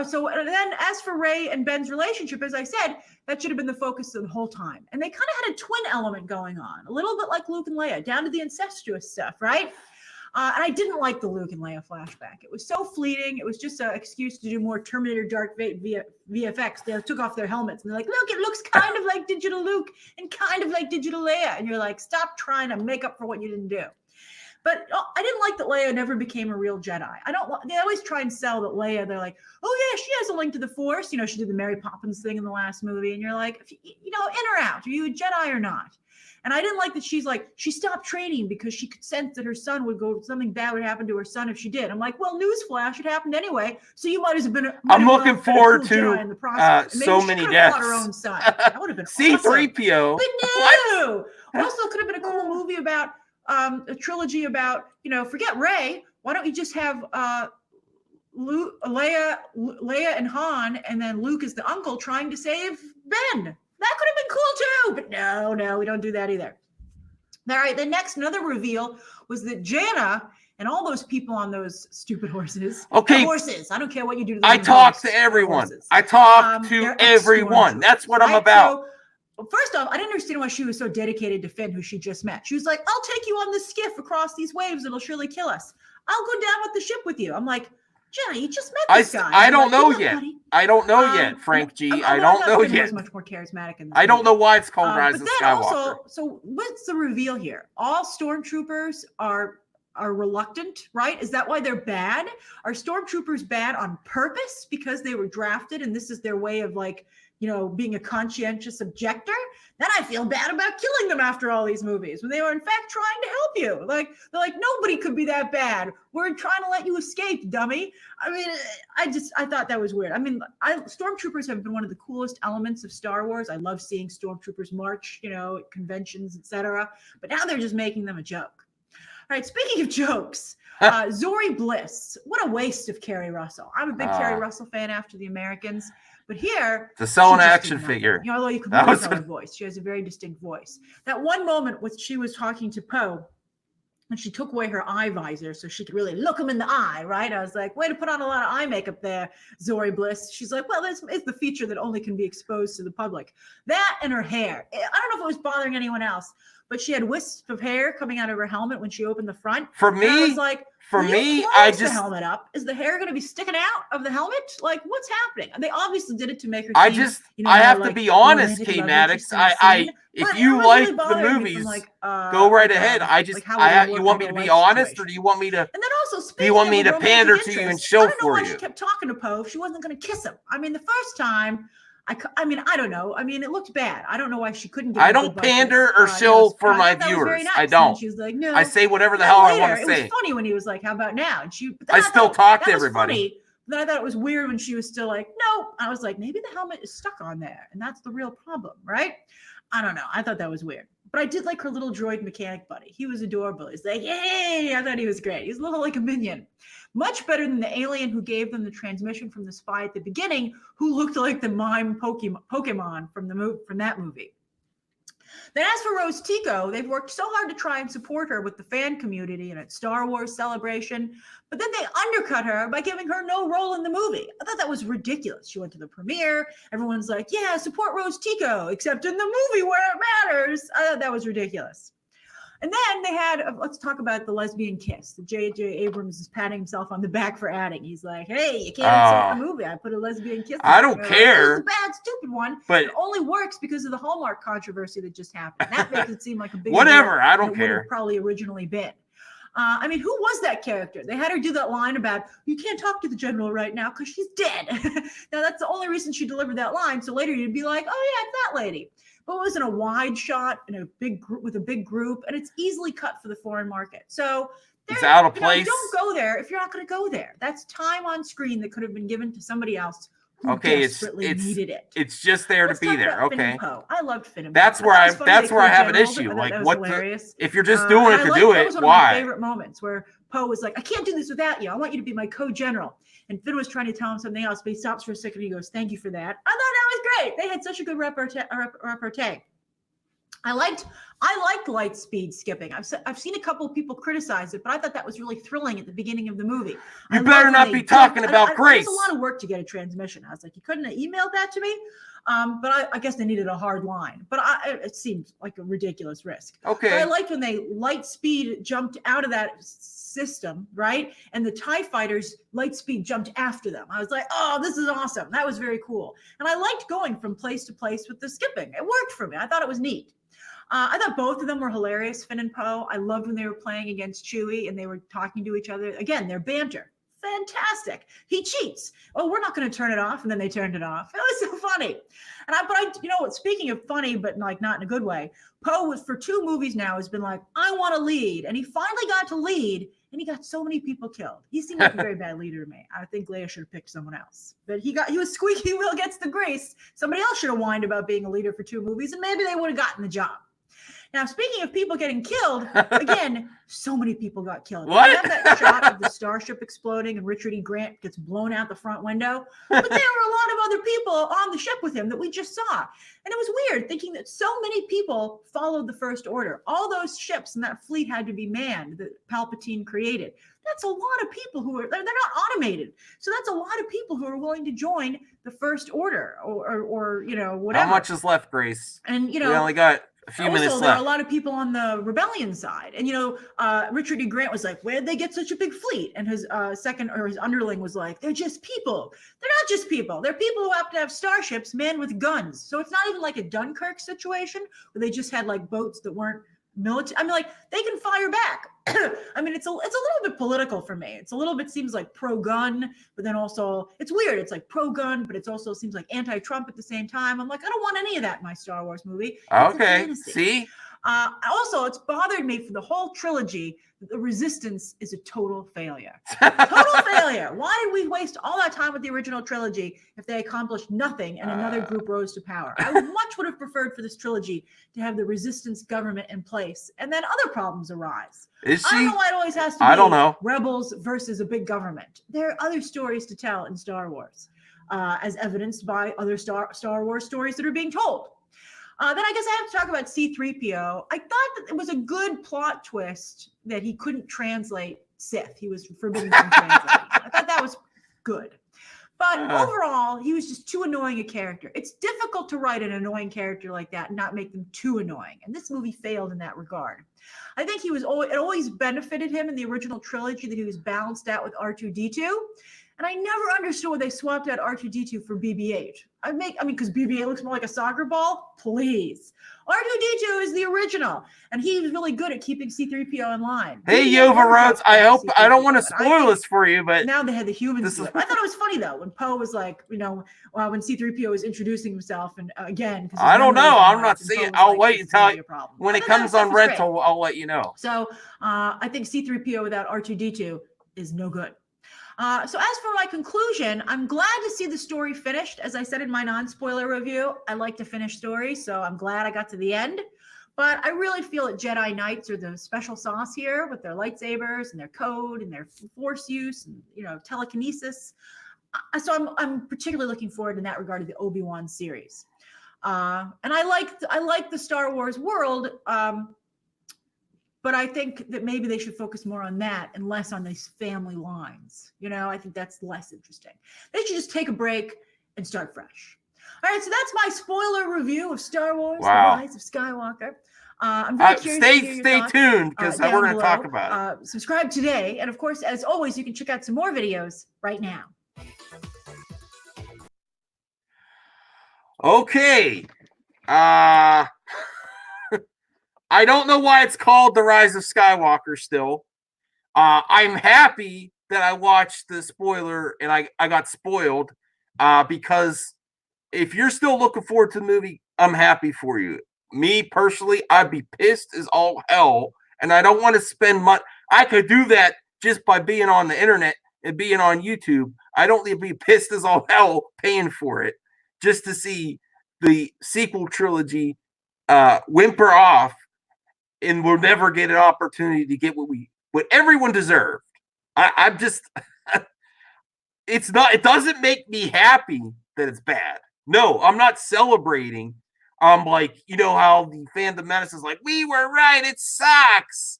So then as for Rey and Ben's relationship, as I said, that should have been the focus of the whole time. And they kind of had a twin element going on, a little bit like Luke and Leia, down to the incestuous stuff, right? And I didn't like the Luke and Leia flashback. It was so fleeting. It was just an excuse to do more Terminator Dark VFX. They took off their helmets and they're like, look, it looks kind of like digital Luke and kind of like digital Leia. And you're like, stop trying to make up for what you didn't do. But I didn't like that Leia never became a real Jedi. They always try and sell that Leia. They're like, oh yeah, she has a link to the Force. She did the Mary Poppins thing in the last movie. And you're like, in or out, are you a Jedi or not? And I didn't like that she stopped training because she could sense that her son something bad would happen to her son if she did. I'm like, well, newsflash, it happened anyway. So you might have been. I'm looking forward to so many deaths. Her own son. That would have been C-3PO. But no. Also, it could have been a cool movie about. A trilogy about, forget Rey. Why don't you just have Leia and Han, and then Luke is the uncle trying to save Ben? That could have been cool too. But no, we don't do that either. All right. Another reveal was that Jannah And all those people on those stupid horses. Okay. Horses. I don't care what you do to them. I talk to everyone. I talk to everyone. That's what I'm about. So, first off, I didn't understand why she was so dedicated to Finn, who she just met. She was like, I'll take you on this skiff across these waves. It'll surely kill us. I'll go down with the ship with you. I'm like, Jenna, you just met this guy. I don't know yet. I don't know yet, Frank G. I don't know yet. Was much more charismatic in this I don't know why it's called Rise of Skywalker. Also, so what's the reveal here? All stormtroopers are reluctant, right? Is that why they're bad? Are stormtroopers bad on purpose because they were drafted and this is their way of like, being a conscientious objector? Then I feel bad about killing them after all these movies when they were in fact trying to help you. Like, they're like, nobody could be that bad. We're trying to let you escape, dummy. I mean, I thought that was weird. I mean, stormtroopers have been one of the coolest elements of Star Wars. I love seeing stormtroopers march, at conventions, etc. But now they're just making them a joke. All right, speaking of jokes, Zori Bliss. What a waste of Kerry Russell. I'm a big Kerry Russell fan after The Americans. But here, to sell an action figure. Although you can tell her voice. She has a very distinct voice. That one moment when she was talking to Poe, and she took away her eye visor so she could really look him in the eye, right? I was like, way to put on a lot of eye makeup there, Zori Bliss. She's like, well, this is the feature that only can be exposed to the public. That and her hair. I don't know if it was bothering anyone else, but she had wisps of hair coming out of her helmet when she opened the front. For me, I was like, I just the helmet up. Is the hair going to be sticking out of the helmet? Like, what's happening? And they obviously did it to make her. I have to be honest, K Maddox. If you like the movies, go right ahead. You want me to be honest, or do you want me to? And then also, do you want me to pander to you and show for you? She kept talking to Poe. She wasn't going to kiss him. I mean, the first time. I don't know. I mean, it looked bad. I don't know why she couldn't get. I don't pander or show for my viewers. Nice. I don't. She was like, no. I say whatever the hell I want to say. It was funny when he was like, "How about now?" And I still talk to everybody. Funny. Then I thought it was weird when she was still like, "No." I was like, maybe the helmet is stuck on there, and that's the real problem, right? I don't know. I thought that was weird. But I did like her little droid mechanic buddy. He was adorable. He's like, yay! I thought he was great. He's a little like a minion. Much better than the alien who gave them the transmission from the spy at the beginning, who looked like the mime Pokemon from that movie. Then as for Rose Tico, they've worked so hard to try and support her with the fan community and at Star Wars Celebration, but then they undercut her by giving her no role in the movie. I thought that was ridiculous. She went to the premiere. Everyone's like, yeah, support Rose Tico, except in the movie where it matters. I thought that was ridiculous. And then they had, let's talk about the lesbian kiss. J.J. Abrams is patting himself on the back for adding. He's like, hey, you can't insult the movie. I put a lesbian kiss. I don't care. It's a bad, stupid one. But it only works because of the Hallmark controversy that just happened. That makes it seem like a big whatever. I don't care. Probably originally been. I mean, who was that character? They had her do that line about, you can't talk to the general right now because she's dead. Now, that's the only reason she delivered that line. So later you'd be like, oh, yeah, it's that lady. But it was in a wide shot in a big group with a big group, and it's easily cut for the foreign market. So it's out of place. Don't go there if you're not going to go there. That's time on screen that could have been given to somebody else who desperately needed it. It's just there to be there. Okay. I loved Finn and That's Poe. where I have an issue. Like, what? If you're just doing it to do it, that was one why? Of my favorite moments where Poe was like, "I can't do this without you. I want you to be my co-general." And Finn was trying to tell him something else, but he stops for a second. And he goes, "Thank you for that." I thought that was great. They had such a good repartee. I liked light speed skipping. I've seen a couple of people criticize it, but I thought that was really thrilling at the beginning of the movie. You better not be talking about Grace. It's a lot of work to get a transmission. I was like, you couldn't have emailed that to me? But I guess they needed a hard line. But it seemed like a ridiculous risk. Okay. But I liked when they light speed jumped out of that system, right? And the TIE fighters light speed jumped after them. I was like, oh, this is awesome. That was very cool. And I liked going from place to place with the skipping. It worked for me. I thought it was neat. I thought both of them were hilarious, Finn and Poe. I loved when they were playing against Chewie and they were talking to each other. Again, their banter. Fantastic. He cheats. Oh, we're not going to turn it off. And then they turned it off. It was so funny. And speaking of funny, but like not in a good way, Poe was for 2 movies now has been like, I want to lead. And he finally got to lead and he got so many people killed. He seemed like a very bad leader to me. I think Leia should have picked someone else, but he was squeaky wheel gets the grease. Somebody else should have whined about being a leader for 2 movies and maybe they would have gotten the job. Now, speaking of people getting killed, again, so many people got killed. What? We have that shot of the starship exploding and Richard E. Grant gets blown out the front window. But there were a lot of other people on the ship with him that we just saw. And it was weird thinking that so many people followed the First Order. All those ships and that fleet had to be manned that Palpatine created. That's a lot of people who are, they're not automated. So that's a lot of people who are willing to join the First Order or you know, whatever. How much is left, Grace? And, you know, we only got a few minutes left. There are a lot of people on the rebellion side. And, you know, Richard E. Grant was like, where'd they get such a big fleet? And his his underling was like, they're just people. They're not just people. They're people who have to have starships manned with guns. So it's not even like a Dunkirk situation where they just had like boats that weren't military. I mean, like, they can fire back. I mean, it's a little bit political for me. It's a little bit seems like pro-gun, but then also it's weird. It's like pro-gun, but it also seems like anti-Trump at the same time. I'm like, I don't want any of that in my Star Wars movie. Okay, see? Also, it's bothered me for the whole trilogy that the Resistance is a total failure. Total failure. Why did we waste all that time with the original trilogy if they accomplished nothing and another group rose to power? I much would have preferred for this trilogy to have the Resistance government in place, and then other problems arise. Is she? I don't know why it always has to be I don't know. rebels versus a big government. There are other stories to tell in Star Wars, as evidenced by other Star Wars stories that are being told. Then I guess I have to talk about C-3PO. I thought that it was a good plot twist that he couldn't translate Sith. He was forbidden from translating. I thought that was good. But overall, he was just too annoying a character. It's difficult to write an annoying character like that and not make them too annoying. And this movie failed in that regard. I think it always benefited him in the original trilogy that he was balanced out with R2-D2. And I never understood why they swapped out R2-D2 for BB-8. I mean, because BB-8 looks more like a soccer ball. Please. R2-D2 is the original, and he was really good at keeping C-3PO in line. Hey, Yova Rhodes, I don't want to spoil this for you, but now they had the humans do it. I thought it was funny though when Poe was like, you know, when C-3PO was introducing himself, and again, I don't know. I'm not seeing. I'll wait until when it comes on rental. I'll let you know. So I think C-3PO without R2-D2 is no good. So as for my conclusion, I'm glad to see the story finished. As I said in my non-spoiler review, I like to finish stories, so I'm glad I got to the end. But I really feel that Jedi Knights are the special sauce here with their lightsabers and their code and their force use and, you know, telekinesis. So I'm particularly looking forward in that regard to the Obi-Wan series. And I like the Star Wars world. But I think that maybe they should focus more on that and less on these family lines. You know, I think that's less interesting. They should just take a break and start fresh. All right, so that's my spoiler review of Star Wars: The Rise of Skywalker. I'm very curious to hear your thoughts, stay tuned because we're going to talk about it. Subscribe today, and of course, as always, you can check out some more videos right now. Okay. I don't know why it's called The Rise of Skywalker still. I'm happy that I watched the spoiler and I got spoiled because if you're still looking forward to the movie, I'm happy for you. Me personally, I'd be pissed as all hell, and I don't want to spend money. I could do that just by being on the internet and being on YouTube. I don't need to be pissed as all hell paying for it just to see the sequel trilogy whimper off. And we'll never get an opportunity to get what everyone deserved. I'm just, it doesn't make me happy that it's bad. No, I'm not celebrating. I'm like, you know how the Fandom Menace is like, we were right, it sucks.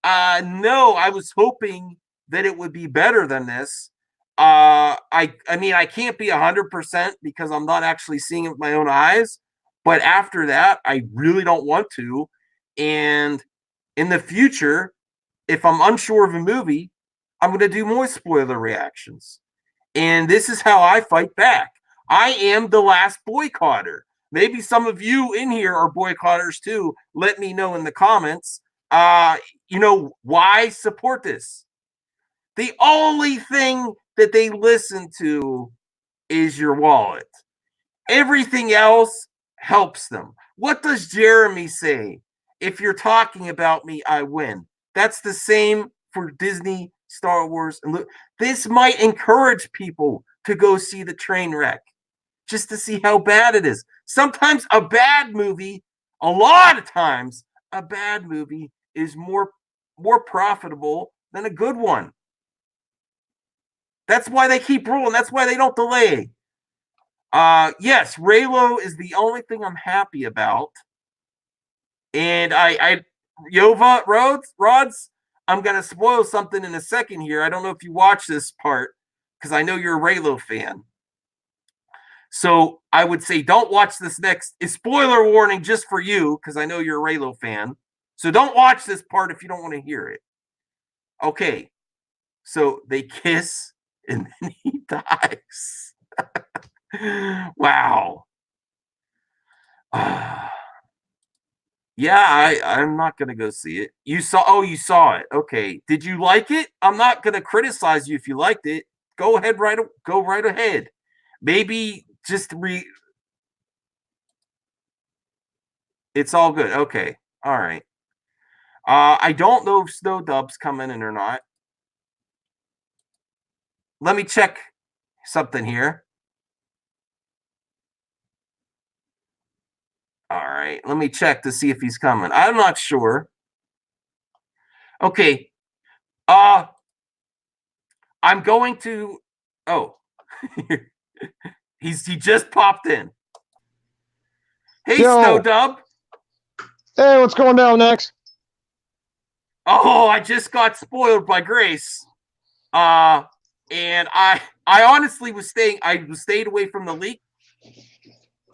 No, I was hoping that it would be better than this. I mean, I can't be 100% because I'm not actually seeing it with my own eyes. But after that, I really don't want to. And in the future, if I'm unsure of a movie, I'm going to do more spoiler reactions. And this is how I fight back. I am the last boycotter. Maybe some of you in here are boycotters too. Let me know in the comments, you know, why support this? The only thing that they listen to is your wallet. Everything else helps them. What does Jeremy say? If you're talking about me, I win. That's the same for Disney, Star Wars, and this might encourage people to go see the train wreck just to see how bad it is. Sometimes a bad movie a lot of times a bad movie is more profitable than a good one. That's why they keep rolling. That's why they don't delay. Yes, Raylo is the only thing I'm happy about. And Yova Rods, I'm gonna spoil something in a second here. I don't know if you watch this part because I know you're a Raylo fan. So I would say don't watch this next. It's spoiler warning just for you because I know you're a Raylo fan. So don't watch this part if you don't want to hear it. Okay. So they kiss and then he dies. Wow. Yeah, I'm not gonna go see it. You saw it. Okay. Did you like it? I'm not gonna criticize you if you liked it. Go right ahead. Maybe just it's all good. Okay. All right. I don't know if Snow Dub's coming in or not. Let me check something here. All right. Let me check to see if he's coming. I'm not sure. Okay. I'm going to he just popped in. Hey, Yo. Snow Dub. Hey, what's going down next? Oh, I just got spoiled by Grace. And I honestly stayed away from the leak.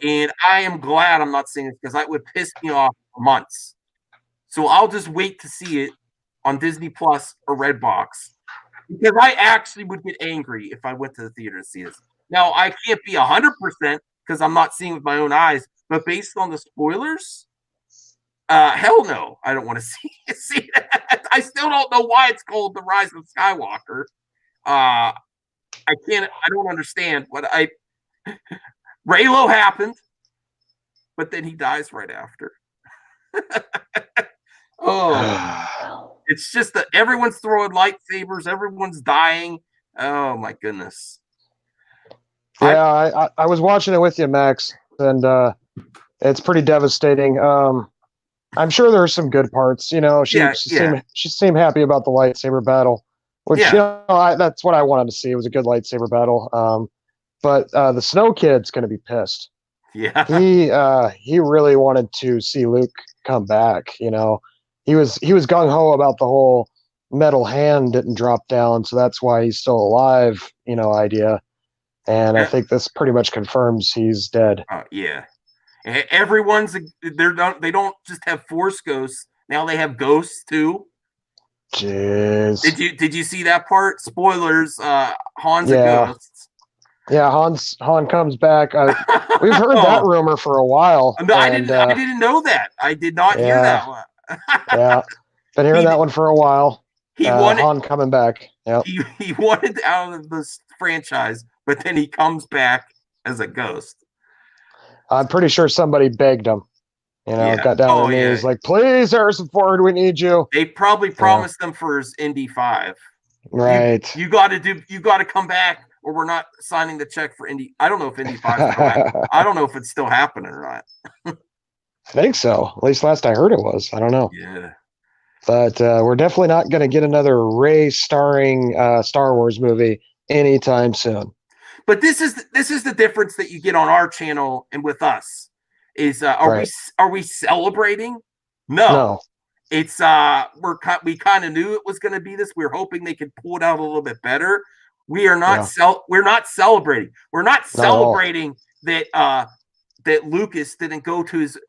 And I am glad I'm not seeing it because that would piss me off for months. So I'll just wait to see it on Disney Plus or Redbox. Because I actually would get angry if I went to the theater to see this. Now, I can't be 100% because I'm not seeing it with my own eyes. But based on the spoilers, hell no, I don't want to see that. I still don't know why it's called The Rise of Skywalker. I don't understand what Raylo happened, but then he dies right after. It's just that everyone's throwing lightsabers, everyone's dying. Oh my goodness. Yeah, I was watching it with you, Max, and it's pretty devastating. I'm sure there are some good parts. You know, she seemed happy about the lightsaber battle, which that's what I wanted to see. It was a good lightsaber battle. But the Snow Kid's going to be pissed. Yeah, he really wanted to see Luke come back. You know, he was gung ho about the whole metal hand didn't drop down, so that's why he's still alive. You know, idea. And I think this pretty much confirms he's dead. Yeah. Everyone's they don't just have Force ghosts. Now they have ghosts too. Jeez. Did you see that part? Spoilers, Han's a ghost. Yeah, Han comes back. We've heard that rumor for a while. No, I didn't know that. I did not hear that one. Yeah. Been hearing that one for a while. He wanted Han coming back. Yep. He wanted out of this franchise, but then he comes back as a ghost. I'm pretty sure somebody begged him. You know, got down on their knees, like, please, Harrison Ford, we need you. They probably promised him for his Indy 5. Right. You got to come back, or we're not signing the check for Indy. I don't know if Indy 5 I don't know if it's still happening or not. I think so. At least last I heard it was. I don't know. Yeah. But we're definitely not going to get another Rey starring Star Wars movie anytime soon. But this is the difference that you get on our channel and with us. Is are we celebrating? No. It's we kind of knew it was going to be this. We were hoping they could pull it out a little bit better. We are not we're not celebrating. We're not celebrating that that Lucas didn't go to his.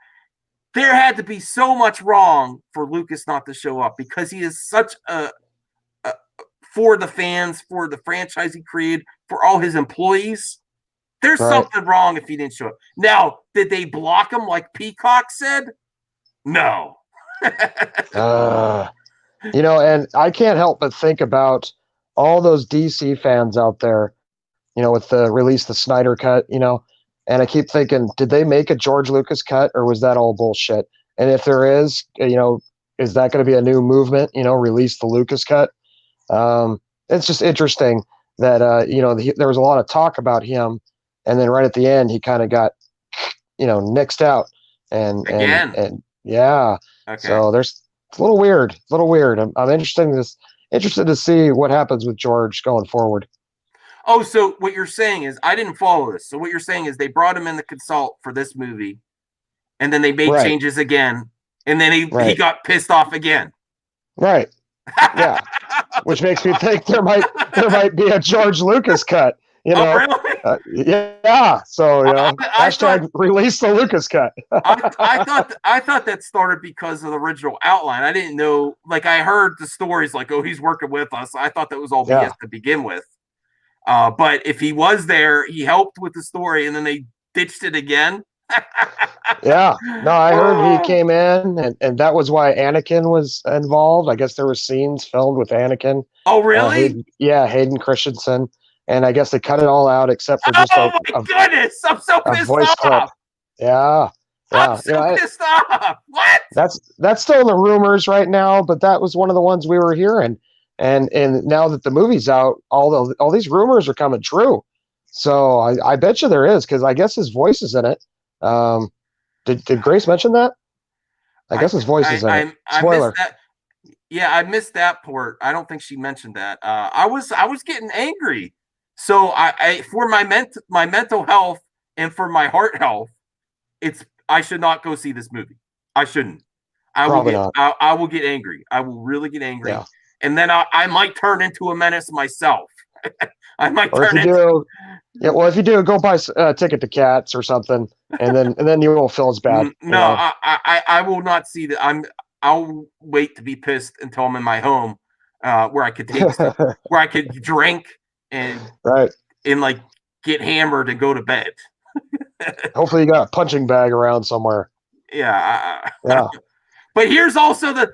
There had to be so much wrong for Lucas not to show up because he is such a for the fans, for the franchise he created, for all his employees. There's something wrong if he didn't show up. Now, did they block him like Peacock said? No. You know, and I can't help but think about all those DC fans out there, you know, with the release, the Snyder cut, you know, and I keep thinking, did they make a George Lucas cut or was that all bullshit? And if there is, you know, is that going to be a new movement, you know, release the Lucas cut? It's just interesting that, you know, there was a lot of talk about him. And then right at the end, he kind of got, you know, nixed out. and Again. and yeah. Okay. So it's a little weird. It's a little weird. I'm interested to see what happens with George going forward. Oh, so what you're saying is I didn't follow this. So what you're saying is they brought him in to consult for this movie, and then they made changes again, and then he got pissed off again. Right. Yeah. Which makes me think there might be a George Lucas cut. You know. Oh, really? Yeah. So hashtag release the Lucas cut. I thought that started because of the original outline. I didn't know. Like I heard the stories like, oh, he's working with us. I thought that was all BS to begin with. But if he was there, he helped with the story, and then they ditched it again. Yeah. No, I heard he came in, and that was why Anakin was involved. I guess there were scenes filmed with Anakin. Oh, really? Hayden Christensen. And I guess they cut it all out except for just goodness! I'm so pissed voice off. Clip. Yeah. I'm so pissed off. What? That's still in the rumors right now, but that was one of the ones we were hearing. And now that the movie's out, all these rumors are coming true. So I bet you there is, because I guess his voice is in it. Did Grace mention that? I guess his voice is in it. Spoiler. I missed that part. I don't think she mentioned that. I was getting angry. So I for my mental health and for my heart health, I should not go see this movie. I shouldn't. I will get angry. I will really get angry. Yeah. And then I might turn into a menace myself. I might if you do, go buy a ticket to Cats or something, and then you won't feel as bad. No, I will not see that. I'll wait to be pissed until I'm in my home, where I could where I could drink and like get hammered and go to bed. Hopefully, you got a punching bag around somewhere. Yeah. But here's also the.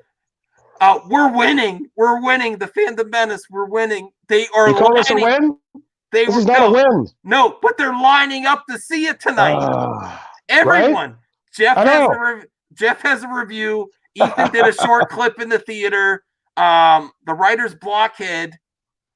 We're winning. We're winning. The Fandom Menace. We're winning. They are. You call this a win? This is not a win. No, but they're lining up to see it tonight. Everyone. Right? Jeff has a review. Ethan did a short clip in the theater. The writer's blockhead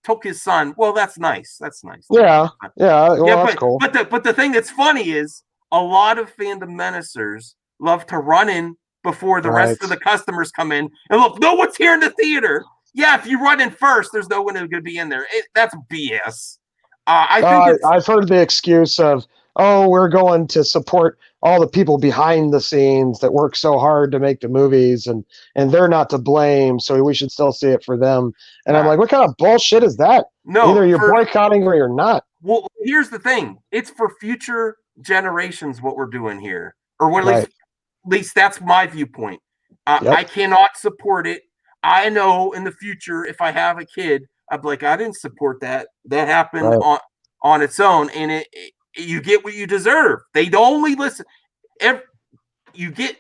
took his son. Well, that's nice. That's nice. Yeah. Well, that's cool. But the thing that's funny is a lot of Fandom Menacers love to run in before the rest of the customers come in and look, no one's here in the theater. Yeah, if you run in first, there's no one who's going to be in there. That's BS. I've heard the excuse of, we're going to support all the people behind the scenes that work so hard to make the movies, and they're not to blame, so we should still see it for them. And I'm like, what kind of bullshit is that? No, either you're boycotting or you're not. Well, here's the thing. It's for future generations what we're doing here. Or what at least that's my viewpoint. I cannot support it. I know in the future, if I have a kid, I'd be like, I didn't support that. That happened on its own, and you get what you deserve. They only listen. You get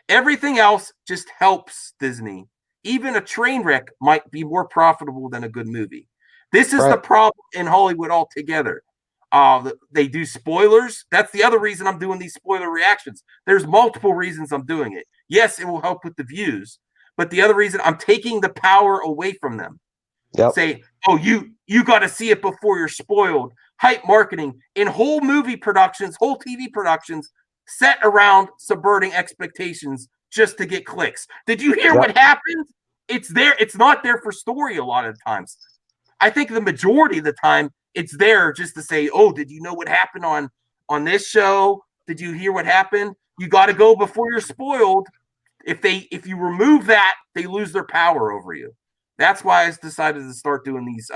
everything else just helps Disney. Even a train wreck might be more profitable than a good movie. This is the problem in Hollywood altogether. They do spoilers. That's the other reason I'm doing these spoiler reactions. There's multiple reasons I'm doing it. Yes, it will help with the views, but the other reason I'm taking the power away from them. Say, you got to see it before you're spoiled. Hype marketing in whole movie productions, whole TV productions set around subverting expectations just to get clicks. Did you hear what happened? It's there. It's not there for story a lot of the times. I think the majority of the time it's there just to say, oh, did you know what happened on this show? Did you hear what happened? You got to go before you're spoiled. If you remove that, they lose their power over you. That's why I decided to start doing these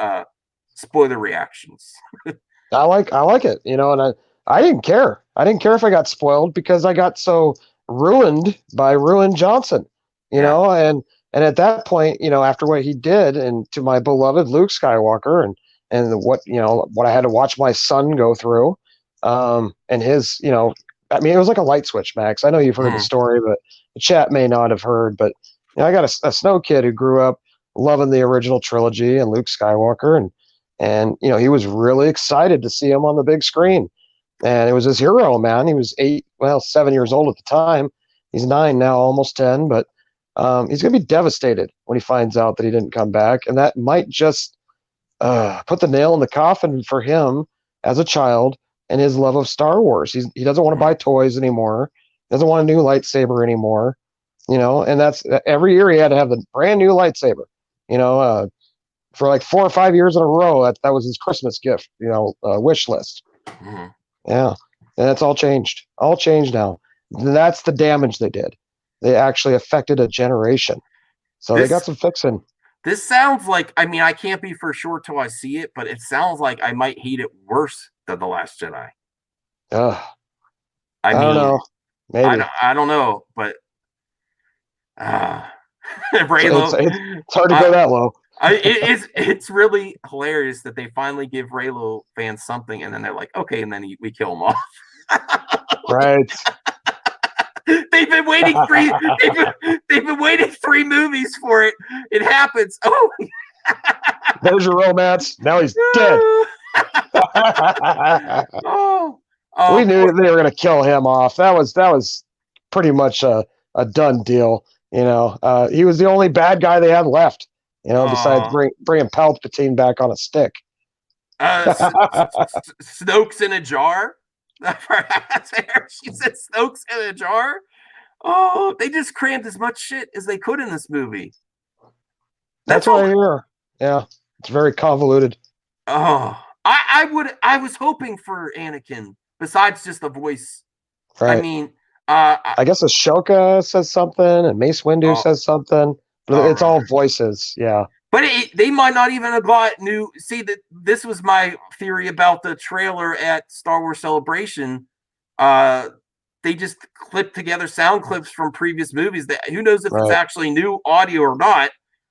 spoiler reactions. I like it, and I didn't care. I didn't care if I got spoiled because I got so ruined by Ruin Johnson, know, and at that point, after what he did and to my beloved Luke Skywalker and what I had to watch my son go through, and his, I mean, it was like a light switch, Max. I know you've heard the story, but the chat may not have heard, but I got a Snow kid who grew up loving the original trilogy and Luke Skywalker, and he was really excited to see him on the big screen. And it was his hero, man. He was 7 years old at the time. He's 9 now, almost 10, but he's going to be devastated when he finds out that he didn't come back. And that might just put the nail in the coffin for him as a child and his love of Star Wars. He doesn't want to buy toys anymore. Doesn't want a new lightsaber anymore. And that's every year he had to have the brand new lightsaber. For like 4 or 5 years in a row, that was his Christmas gift. Wish list. Mm-hmm. Yeah, and that's all changed. All changed now. That's the damage they did. They actually affected a generation. So they got some fixing. This sounds like, I can't be for sure till I see it, but it sounds like I might hate it worse than The Last Jedi. I don't know. Maybe. I don't know, but Raylo. It's hard to go that low. It's really hilarious that they finally give Raylo fans something, and then they're like, okay, and then we kill them off. Right. They've been waiting they've been waiting 3 movies for it. It happens. Oh, there's your romance. Now he's dead. We knew they were going to kill him off. That was pretty much a done deal. He was the only bad guy they had left. Besides bringing Palpatine back on a stick. Snoke's in a jar. She said Snoke's in a jar. Oh, they just crammed as much shit as they could in this movie. That's what I hear. Yeah, it's very convoluted. Oh, I was hoping for Anakin besides just the voice. Right. I guess Ashoka says something and Mace Windu says something, but it's all voices. Yeah. But they might not even have got new. See, this was my theory about the trailer at Star Wars Celebration. They just clipped together sound clips from previous movies. Who knows if it's actually new audio or not?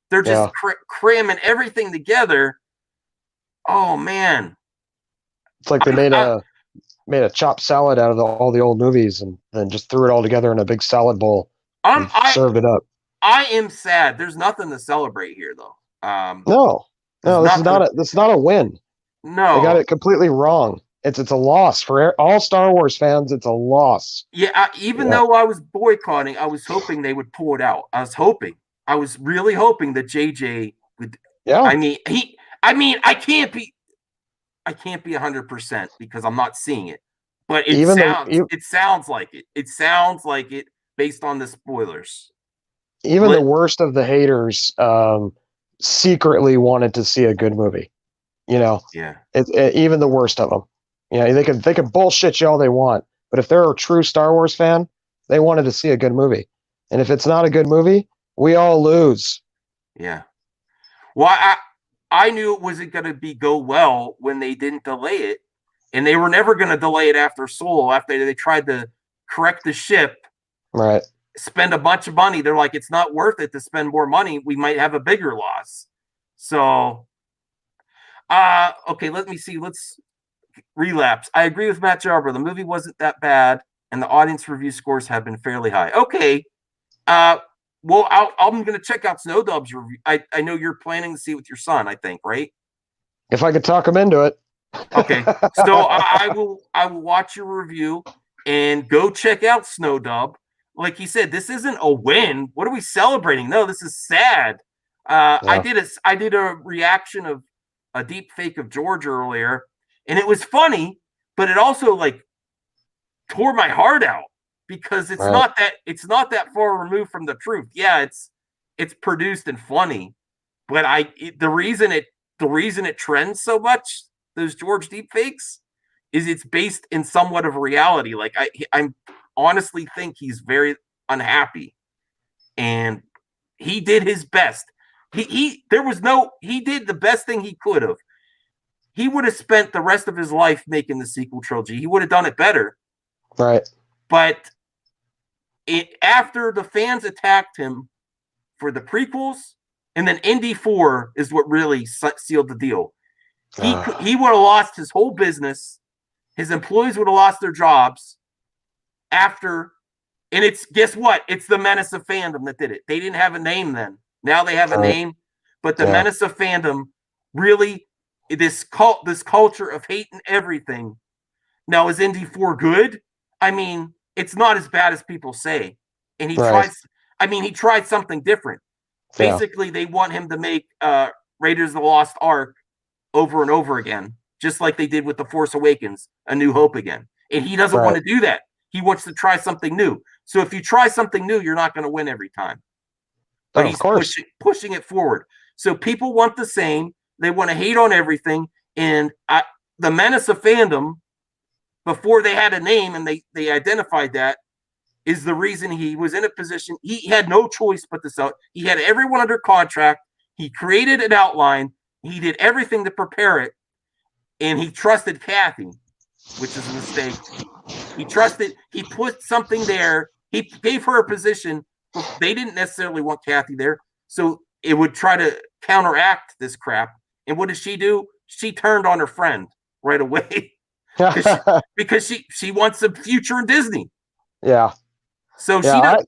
They're just cramming everything together. Oh man! It's like they made a chopped salad out of all the old movies and then just threw it all together in a big salad bowl and served it up. I am sad. There's nothing to celebrate here, though. No, this is not a win. No, they got it completely wrong. It's a loss for all Star Wars fans. It's a loss. Yeah, even though I was boycotting, I was hoping they would pull it out. I was really hoping that JJ would. Yeah. I can't be 100% because I'm not seeing it, but it sounds like it. It sounds like it based on the spoilers. Even the worst of the haters secretly wanted to see a good movie. Yeah. Even the worst of them. They can bullshit you all they want, but if they're a true Star Wars fan, they wanted to see a good movie. And if it's not a good movie, we all lose. Yeah. Well, I knew it wasn't going to go well when they didn't delay it, and they were never going to delay it after Solo. After they tried to correct the ship, right? Spend a bunch of money. They're like, it's not worth it to spend more money. We might have a bigger loss. So, okay, let me see. Let's relapse. I agree with Matt Jarber. The movie wasn't that bad, and the audience review scores have been fairly high. Okay. Well, I'm going to check out Snowdub's review. I know you're planning to see it with your son, I think, right? If I could talk him into it. Okay. So I will watch your review and go check out Snowdub. Like he said, this isn't a win. What are we celebrating? No, this is sad. I did a reaction of a deep fake of George earlier, and it was funny, but it also tore my heart out because it's not that far removed from the truth. Yeah, it's produced and funny, but the reason it trends so much, those George deep fakes, is it's based in somewhat of reality. Like I'm honestly think he's very unhappy, and he did his best. He did the best thing he could have. He would have spent the rest of his life making the sequel trilogy. He would have done it better. Right. But after the fans attacked him for the prequels, and then Indy 4 is what really sealed the deal. He would have lost his whole business. His employees would have lost their jobs after. And guess what? It's the Menace of Fandom that did it. They didn't have a name then. Now they have a name. But the Menace of Fandom really, this culture of hating everything. Now, is Indy 4 good? I mean, it's not as bad as people say. And he tried something different. Basically, they want him to make Raiders of the Lost Ark over and over again, just like they did with The Force Awakens, A New Hope again. And he doesn't want to do that. He wants to try something new. So if you try something new, you're not going to win every time. But he's pushing it forward. So people want the same. They want to hate on everything. And the Menace of Fandom, before they had a name and they identified that, is the reason he was in a position. He had no choice but to sell. He had everyone under contract. He created an outline. He did everything to prepare it. And he trusted Kathy, which is a mistake. He put something there. He gave her a position. They didn't necessarily want Kathy there. So it would try to counteract this crap. And what did she do? She turned on her friend right away. because she wants a future in Disney. Yeah. So she does.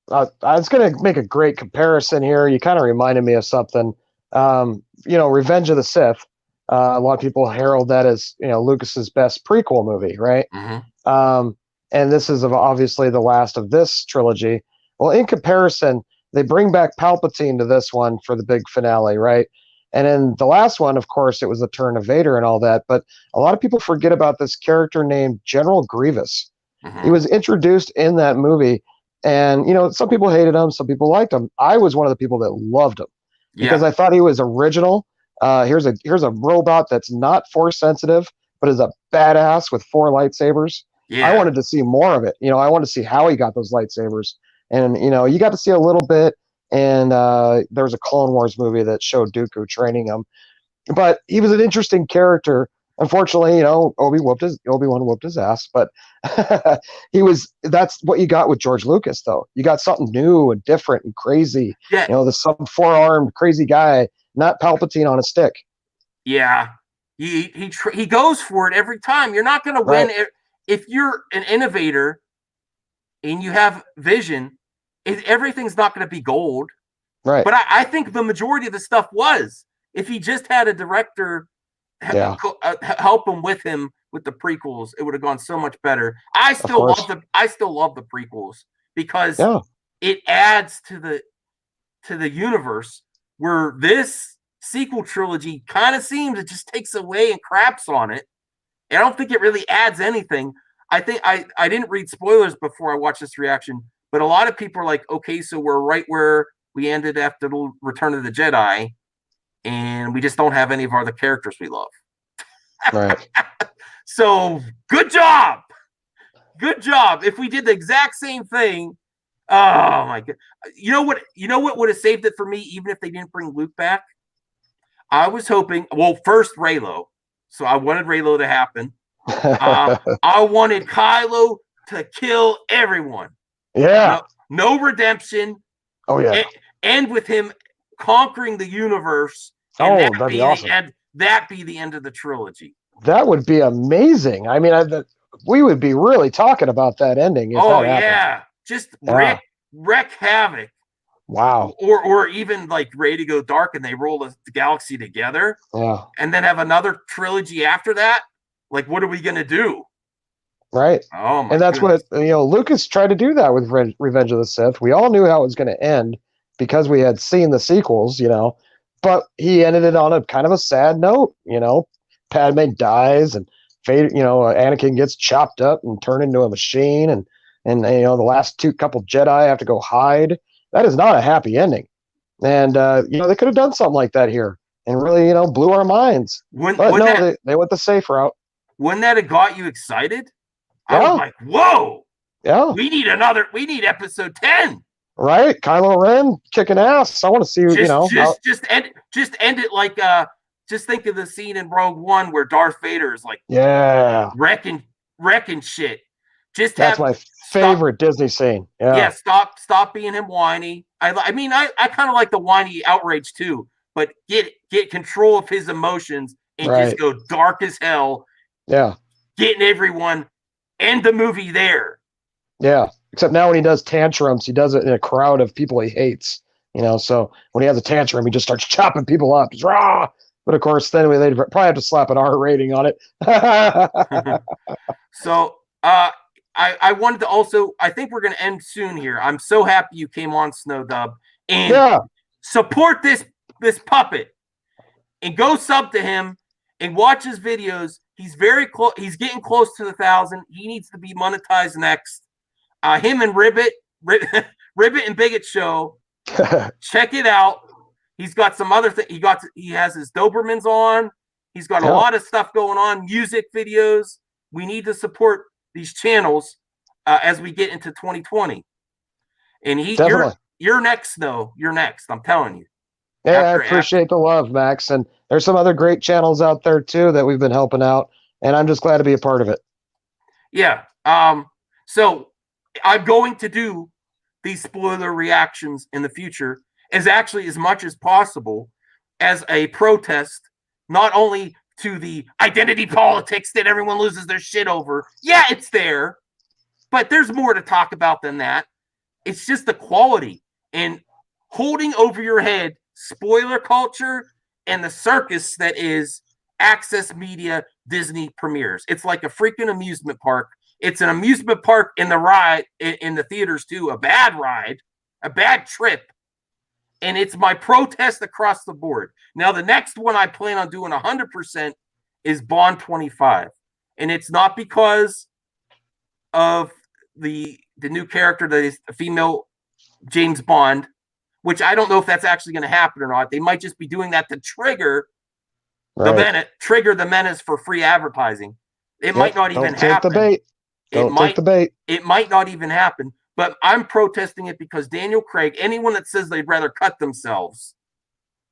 I was going to make a great comparison here. You kind of reminded me of something. Revenge of the Sith. A lot of people herald that as Lucas's best prequel movie, right? Mm-hmm. And this is obviously the last of this trilogy. Well, in comparison, they bring back Palpatine to this one for the big finale, right? And in the last one, of course, it was the turn of Vader and all that. But a lot of people forget about this character named General Grievous. Mm-hmm. He was introduced in that movie. And, some people hated him. Some people liked him. I was one of the people that loved him because I thought he was original. Here's a robot that's not force sensitive, but is a badass with 4 lightsabers. Yeah. I wanted to see more of it. I wanted to see how he got those lightsabers. And, you got to see a little bit. And there was a Clone Wars movie that showed Dooku training him. But he was an interesting character. Unfortunately, Obi-Wan whooped his ass, but that's what you got with George Lucas, though. You got something new and different and crazy. Yeah. Some 4-armed crazy guy, not Palpatine on a stick. Yeah. He goes for it every time. You're not going to win if you're an innovator and you have vision. Everything's not going to be gold. Right. But I think the majority of the stuff was. If he just had a director help him with the prequels, it would have gone so much better. I still love the prequels because it adds to the universe, where this sequel trilogy kind of seems it just takes away and craps on it. I don't think it really adds anything. I think I didn't read spoilers before I watched this reaction, but a lot of people are like, okay, so we're right where we ended after the Return of the Jedi, and we just don't have any of our other characters we love. Right. So good job. If we did the exact same thing, oh my god. You know what would have saved it for me, even if they didn't bring Luke back? I was hoping, first Reylo. So I wanted Reylo to happen. I wanted Kylo to kill everyone. Yeah. No redemption. Oh yeah. End with him conquering the universe. And that'd be awesome. That be the end of the trilogy. That would be amazing. I mean, we would be really talking about that ending. If that happened. Just wreck havoc. Wow. Or even like ready to go dark, and they roll the galaxy together. Yeah. And then have another trilogy after that. Like, what are we gonna do? Right. Oh my. And that's goodness. what Lucas tried to do that with Revenge of the Sith. We all knew how it was going to end because we had seen the sequels, but he ended it on a kind of a sad note. Padme dies, and Vader, Anakin gets chopped up and turned into a machine, and the last couple Jedi have to go hide. That is not a happy ending. And they could have done something like that here and really, blew our minds. They went the safe route. Wouldn't that have got you excited? Yeah. I was like, whoa. Yeah. We need episode 10. Right? Kylo Ren kicking ass. I want to see, just end it like just think of the scene in Rogue One where Darth Vader is like wrecking shit. That's my favorite Disney scene. Yeah. Stop being him whiny. I mean I kind of like the whiny outrage too, but get control of his emotions and just go dark as hell. Yeah. Getting everyone end the movie there. Yeah. Except now when he does tantrums, he does it in a crowd of people he hates. So when he has a tantrum, he just starts chopping people up. Just, rah! But of course, then they'd probably have to slap an R rating on it. So I wanted to also, I think we're going to end soon here. I'm so happy you came on, Snowdub, and support this puppet and go sub to him and watch his videos. He's very close. He's getting close to the 1,000. He needs to be monetized next. Him and Ribbit and Bigot Show. Check it out. He's got some other thing. He has his Dobermans on. He's got a lot of stuff going on. Music videos. We need to support these channels as we get into 2020. And you're next, though. You're next. I'm telling you. Yeah, I appreciate the love, Max. And there's some other great channels out there too that we've been helping out, and I'm just glad to be a part of it. Yeah. So I'm going to do these spoiler reactions in the future as much as possible as a protest, not only to the identity politics that everyone loses their shit over. Yeah, it's there, but there's more to talk about than that. It's just the quality and holding over your head spoiler culture and the circus that is Access Media Disney premieres. It's like a freaking amusement park. It's an amusement park in the ride, in the theaters too, a bad ride, a bad trip. And it's my protest across the board. Now, the next one I plan on doing 100% is Bond 25. And it's not because of the new character that is a female James Bond, which I don't know if that's actually going to happen or not. They might just be doing that to trigger the Menace for free advertising. It might not even happen. Don't take the bait. It might not even happen. But I'm protesting it because Daniel Craig, anyone that says they'd rather cut themselves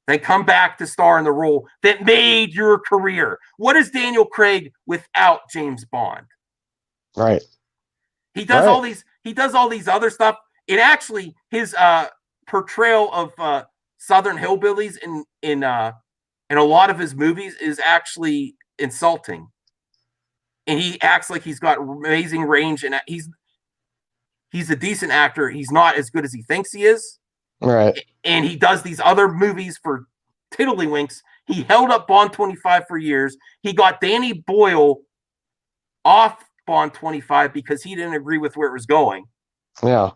than come back to star in the role that made your career. What is Daniel Craig without James Bond? Right. He does all these other stuff. It actually, his portrayal of Southern hillbillies in a lot of his movies is actually insulting. And he acts like he's got amazing range, and he's a decent actor. He's not as good as he thinks he is. Right. And he does these other movies for tiddlywinks. He held up Bond 25 for years. He got Danny Boyle off Bond 25 because he didn't agree with where it was going. Yeah.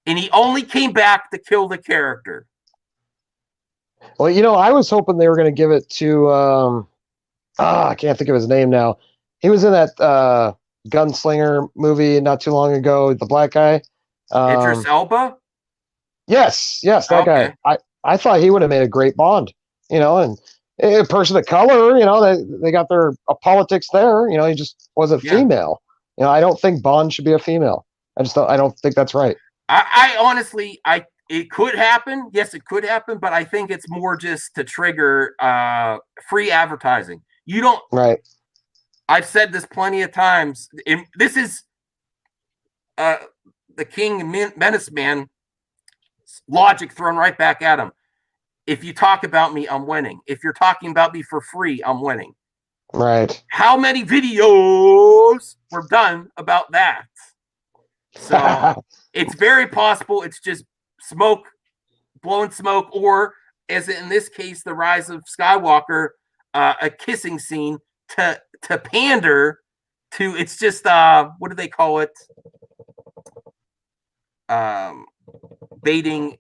And he only came back to kill the character. Well, I was hoping they were going to give it to I can't think of his name now. He was in that gunslinger movie not too long ago, the black guy. Idris Elba? Yes, that guy. I thought he would have made a great Bond, and a person of color, they got their politics there, he just was a female. I don't think Bond should be a female. I don't think that's right. I honestly, it could happen. Yes, it could happen, but I think it's more just to trigger free advertising. You don't. Right. I've said this plenty of times. This is the King Menace man logic thrown right back at him. If you talk about me, I'm winning. If you're talking about me for free, I'm winning. Right. How many videos were done about that? So it's very possible it's just smoke, blowing smoke, or as in this case, the rise of Skywalker, a kissing scene to pander to. It's just what do they call it? Baiting.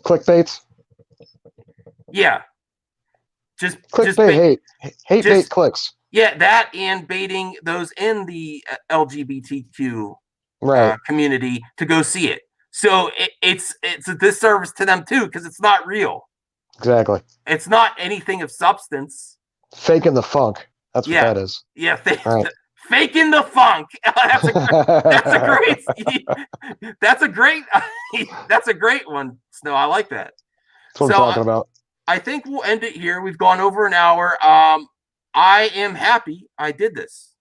Clickbaits. Yeah. Just clickbait, hate bait clicks. Yeah, that and baiting those in the LGBTQ community to go see it. So it's a disservice to them too, because it's not real. Exactly. It's not anything of substance. Faking the funk. That's what that is. Yeah, faking the funk. That's a great one, Snow. I like that. That's what I'm talking about. I think we'll end it here. We've gone over an hour. I am happy I did this.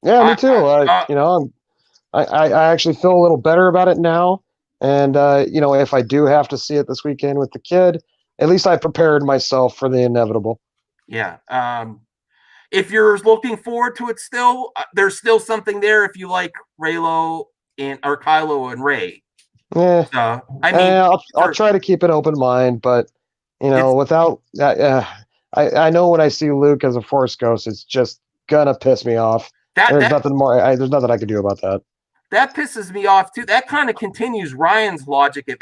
Yeah, me too. I actually feel a little better about it now. And, if I do have to see it this weekend with the kid, at least I prepared myself for the inevitable. Yeah. If you're looking forward to it still, there's still something there if you like Kylo and Rey. Yeah. I'll try to keep an open mind, but, without that, I know when I see Luke as a Force ghost, it's just gonna piss me off. There's nothing more. There's nothing I can do about that. That pisses me off too. That kind of continues Ryan's logic. If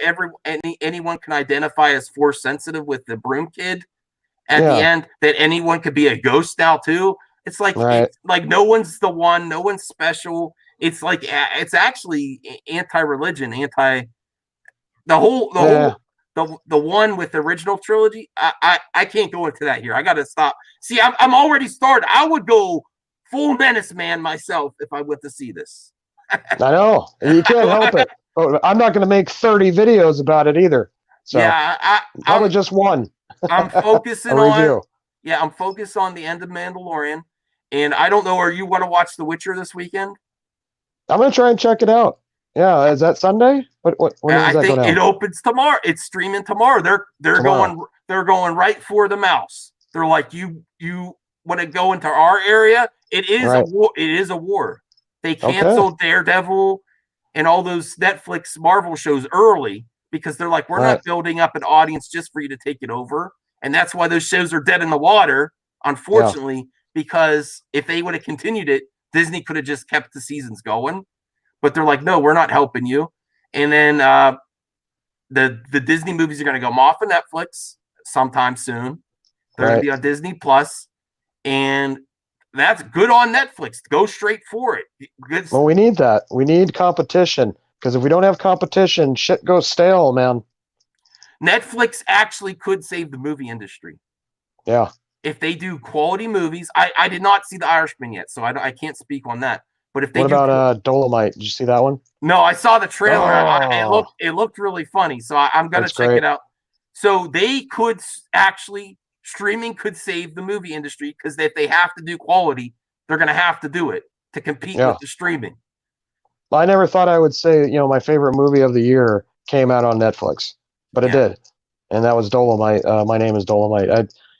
anyone can identify as Force sensitive with the Broom Kid, at the end that anyone could be a ghost now too. It's like it's like no one's the one, no one's special. It's like it's actually anti-religion, the one with the original trilogy. I can't go into that here. I got to stop. See, I'm already started. I would go full Menace man myself if I went to see this. I know you can't help it. I'm not going to make 30 videos about it either. So yeah, I'm just one. I'm focusing on. Yeah, I'm focused on the end of Mandalorian, and I don't know. Are you want to watch The Witcher this weekend? I'm gonna try and check it out. Yeah, is that Sunday? When I think it opens tomorrow. It's streaming tomorrow. They're going right for the mouse. They're like, you want to go into our area? It is a war. It is a war. They canceled Daredevil and all those Netflix Marvel shows early because they're like, we're not building up an audience just for you to take it over. And that's why those shows are dead in the water, unfortunately, because if they would have continued it, Disney could have just kept the seasons going. But they're like, no, we're not helping you. And then the Disney movies are going to come off of Netflix sometime soon. They're going to be on Disney Plus, and that's good on Netflix. Go straight for it. Well, we need that. We need competition, because if we don't have competition, shit goes stale, man. Netflix actually could save the movie industry. Yeah. If they do quality movies, I did not see The Irishman yet, so I can't speak on that. But if they what about Dolomite? Did you see that one? No, I saw the trailer. It looked really funny, so I'm gonna check it out. So they could actually streaming could save the movie industry, because if they have to do quality, they're gonna have to do it to compete with the streaming. I never thought I would say, my favorite movie of the year came out on Netflix, but it did, and that was Dolomite. My Name is Dolomite.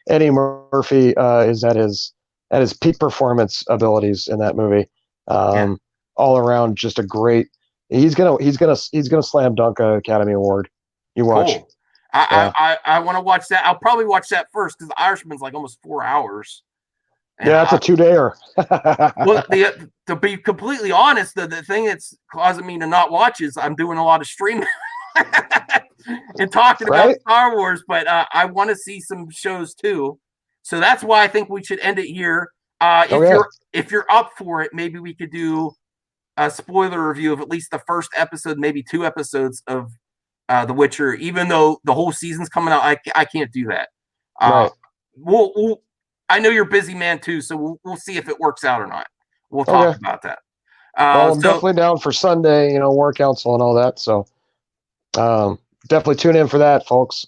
Eddie Murphy is at his peak performance abilities in that movie. All around, just a great. He's gonna slam dunk an Academy Award. You watch. Cool. I want to watch that. I'll probably watch that first, because The Irishman's like almost 4 hours. And it's a 2-dayer. Well, to be completely honest, the thing that's causing me to not watch is I'm doing a lot of streaming and talking about Star Wars, but I want to see some shows too. So that's why I think we should end it here. If you're up for it, maybe we could do a spoiler review of at least the first episode, maybe 2 episodes of The Witcher. Even though the whole season's coming out, I can't do that. We'll I know you're a busy man too, so we'll see if it works out or not. We'll talk about that. Well, I'm definitely down for Sunday, War Council and all that. So definitely tune in for that, folks.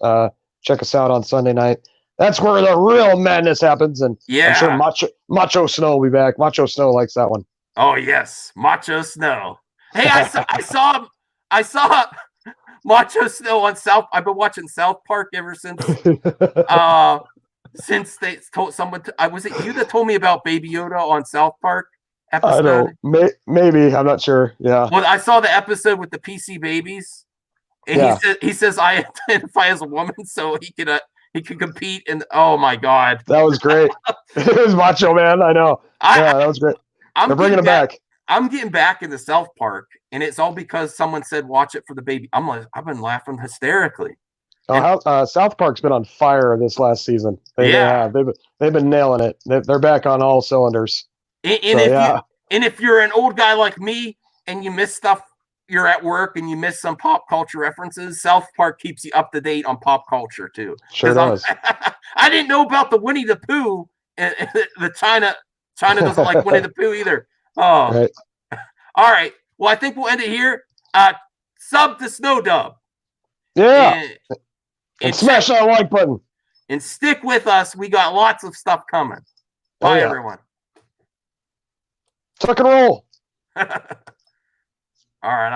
Check us out on Sunday night. That's where the real madness happens, and I'm sure Macho Snow will be back. Macho Snow likes that one. Oh yes, Macho Snow. Hey, I saw Macho Snow on South. I've been watching South Park ever since. Since they told someone, was it you that told me about Baby Yoda on South Park episode? I know, maybe, I'm not sure. Yeah. Well, I saw the episode with the PC babies, and he says I identify as a woman, so he could compete. And oh my god, that was great. It was Macho Man. I know. That was great. They're bringing it back. I'm getting back into South Park, and it's all because someone said watch it for the baby. I've been laughing hysterically. South Park's been on fire this last season. They've been nailing it. They're back on all cylinders. If you're an old guy like me and you miss stuff, you're at work and you miss some pop culture references, South Park keeps you up to date on pop culture too. Sure does. I didn't know about the Winnie the Pooh, and the China doesn't like Winnie the Pooh either. Oh, right. All right. Well, I think we'll end it here. Sub to Snow Dub. Yeah. And smash that like button. And stick with us. We got lots of stuff coming. Bye, everyone. Tuck and roll. All right.